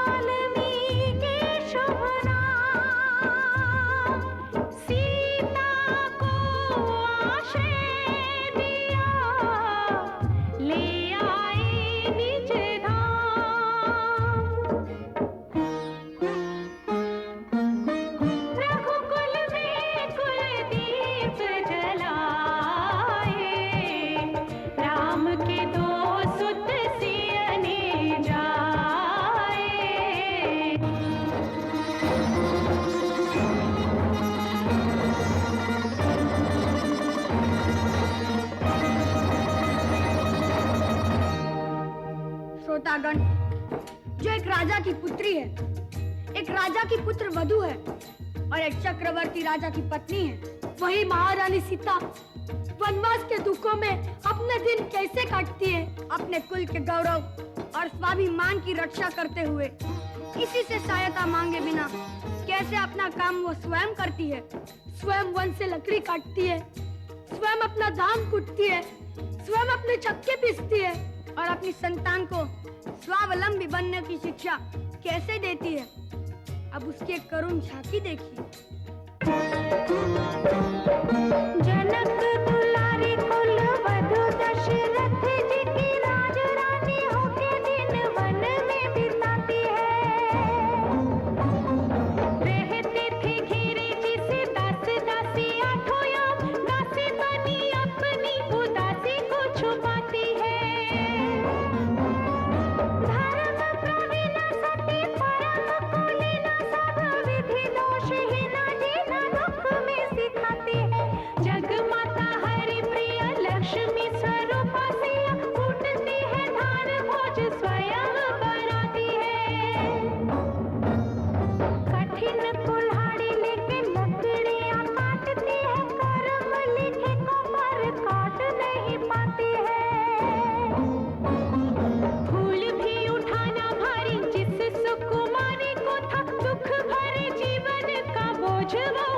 वाल्मीकि शुभ नाम, सीता को आश्रय दिया, ले आए निज धाम। रघुकुल में कुलदीप जलाए, राम के दो सुत सियने जाए। श्रोतागण, जो एक राजा की पुत्री है, एक राजा की पुत्र वधू है और एक चक्रवर्ती राजा की पत्नी है, वही महारानी सीता वनवास के दुखों में अपने दिन कैसे काटती है, अपने कुल के गौरव और स्वाभिमान की रक्षा करते हुए, किसी से सहायता मांगे बिना कैसे अपना काम वो स्वयं करती है। स्वयं वन से लकड़ी काटती है, स्वयं अपना धान कूटती है, स्वयं अपने चक्के पीसती है और अपनी संतान को स्वावलंबी बनने की शिक्षा कैसे देती है। अब उसकी एक करुण झांकी देखिए। जनक दुलारी कुल वधु दशरथ जी की राज रानी होके दिन वन में बिताती है। रहती थी घिरी जिसे दास दासी आठों याम, दासी बनी अपनी उदासी को छुपाती है। धर्म प्रवीण सती परम कुलीन सब विधि दोषहीन जीना दुख में सिखाती है। जगमाता हरि प्रिय लक्ष्मी स्वरूप सिया, कूटती है धान भोज स्वयं बनाती है। कठिन कुल्हाड़ी लेके लकड़ियां काटती है, कर्म लिखे को पर काट नहीं पाती है। फूल भी उठाना भारी जिस सुकुमारी को था, दुख भरे जीवन का बोझ वो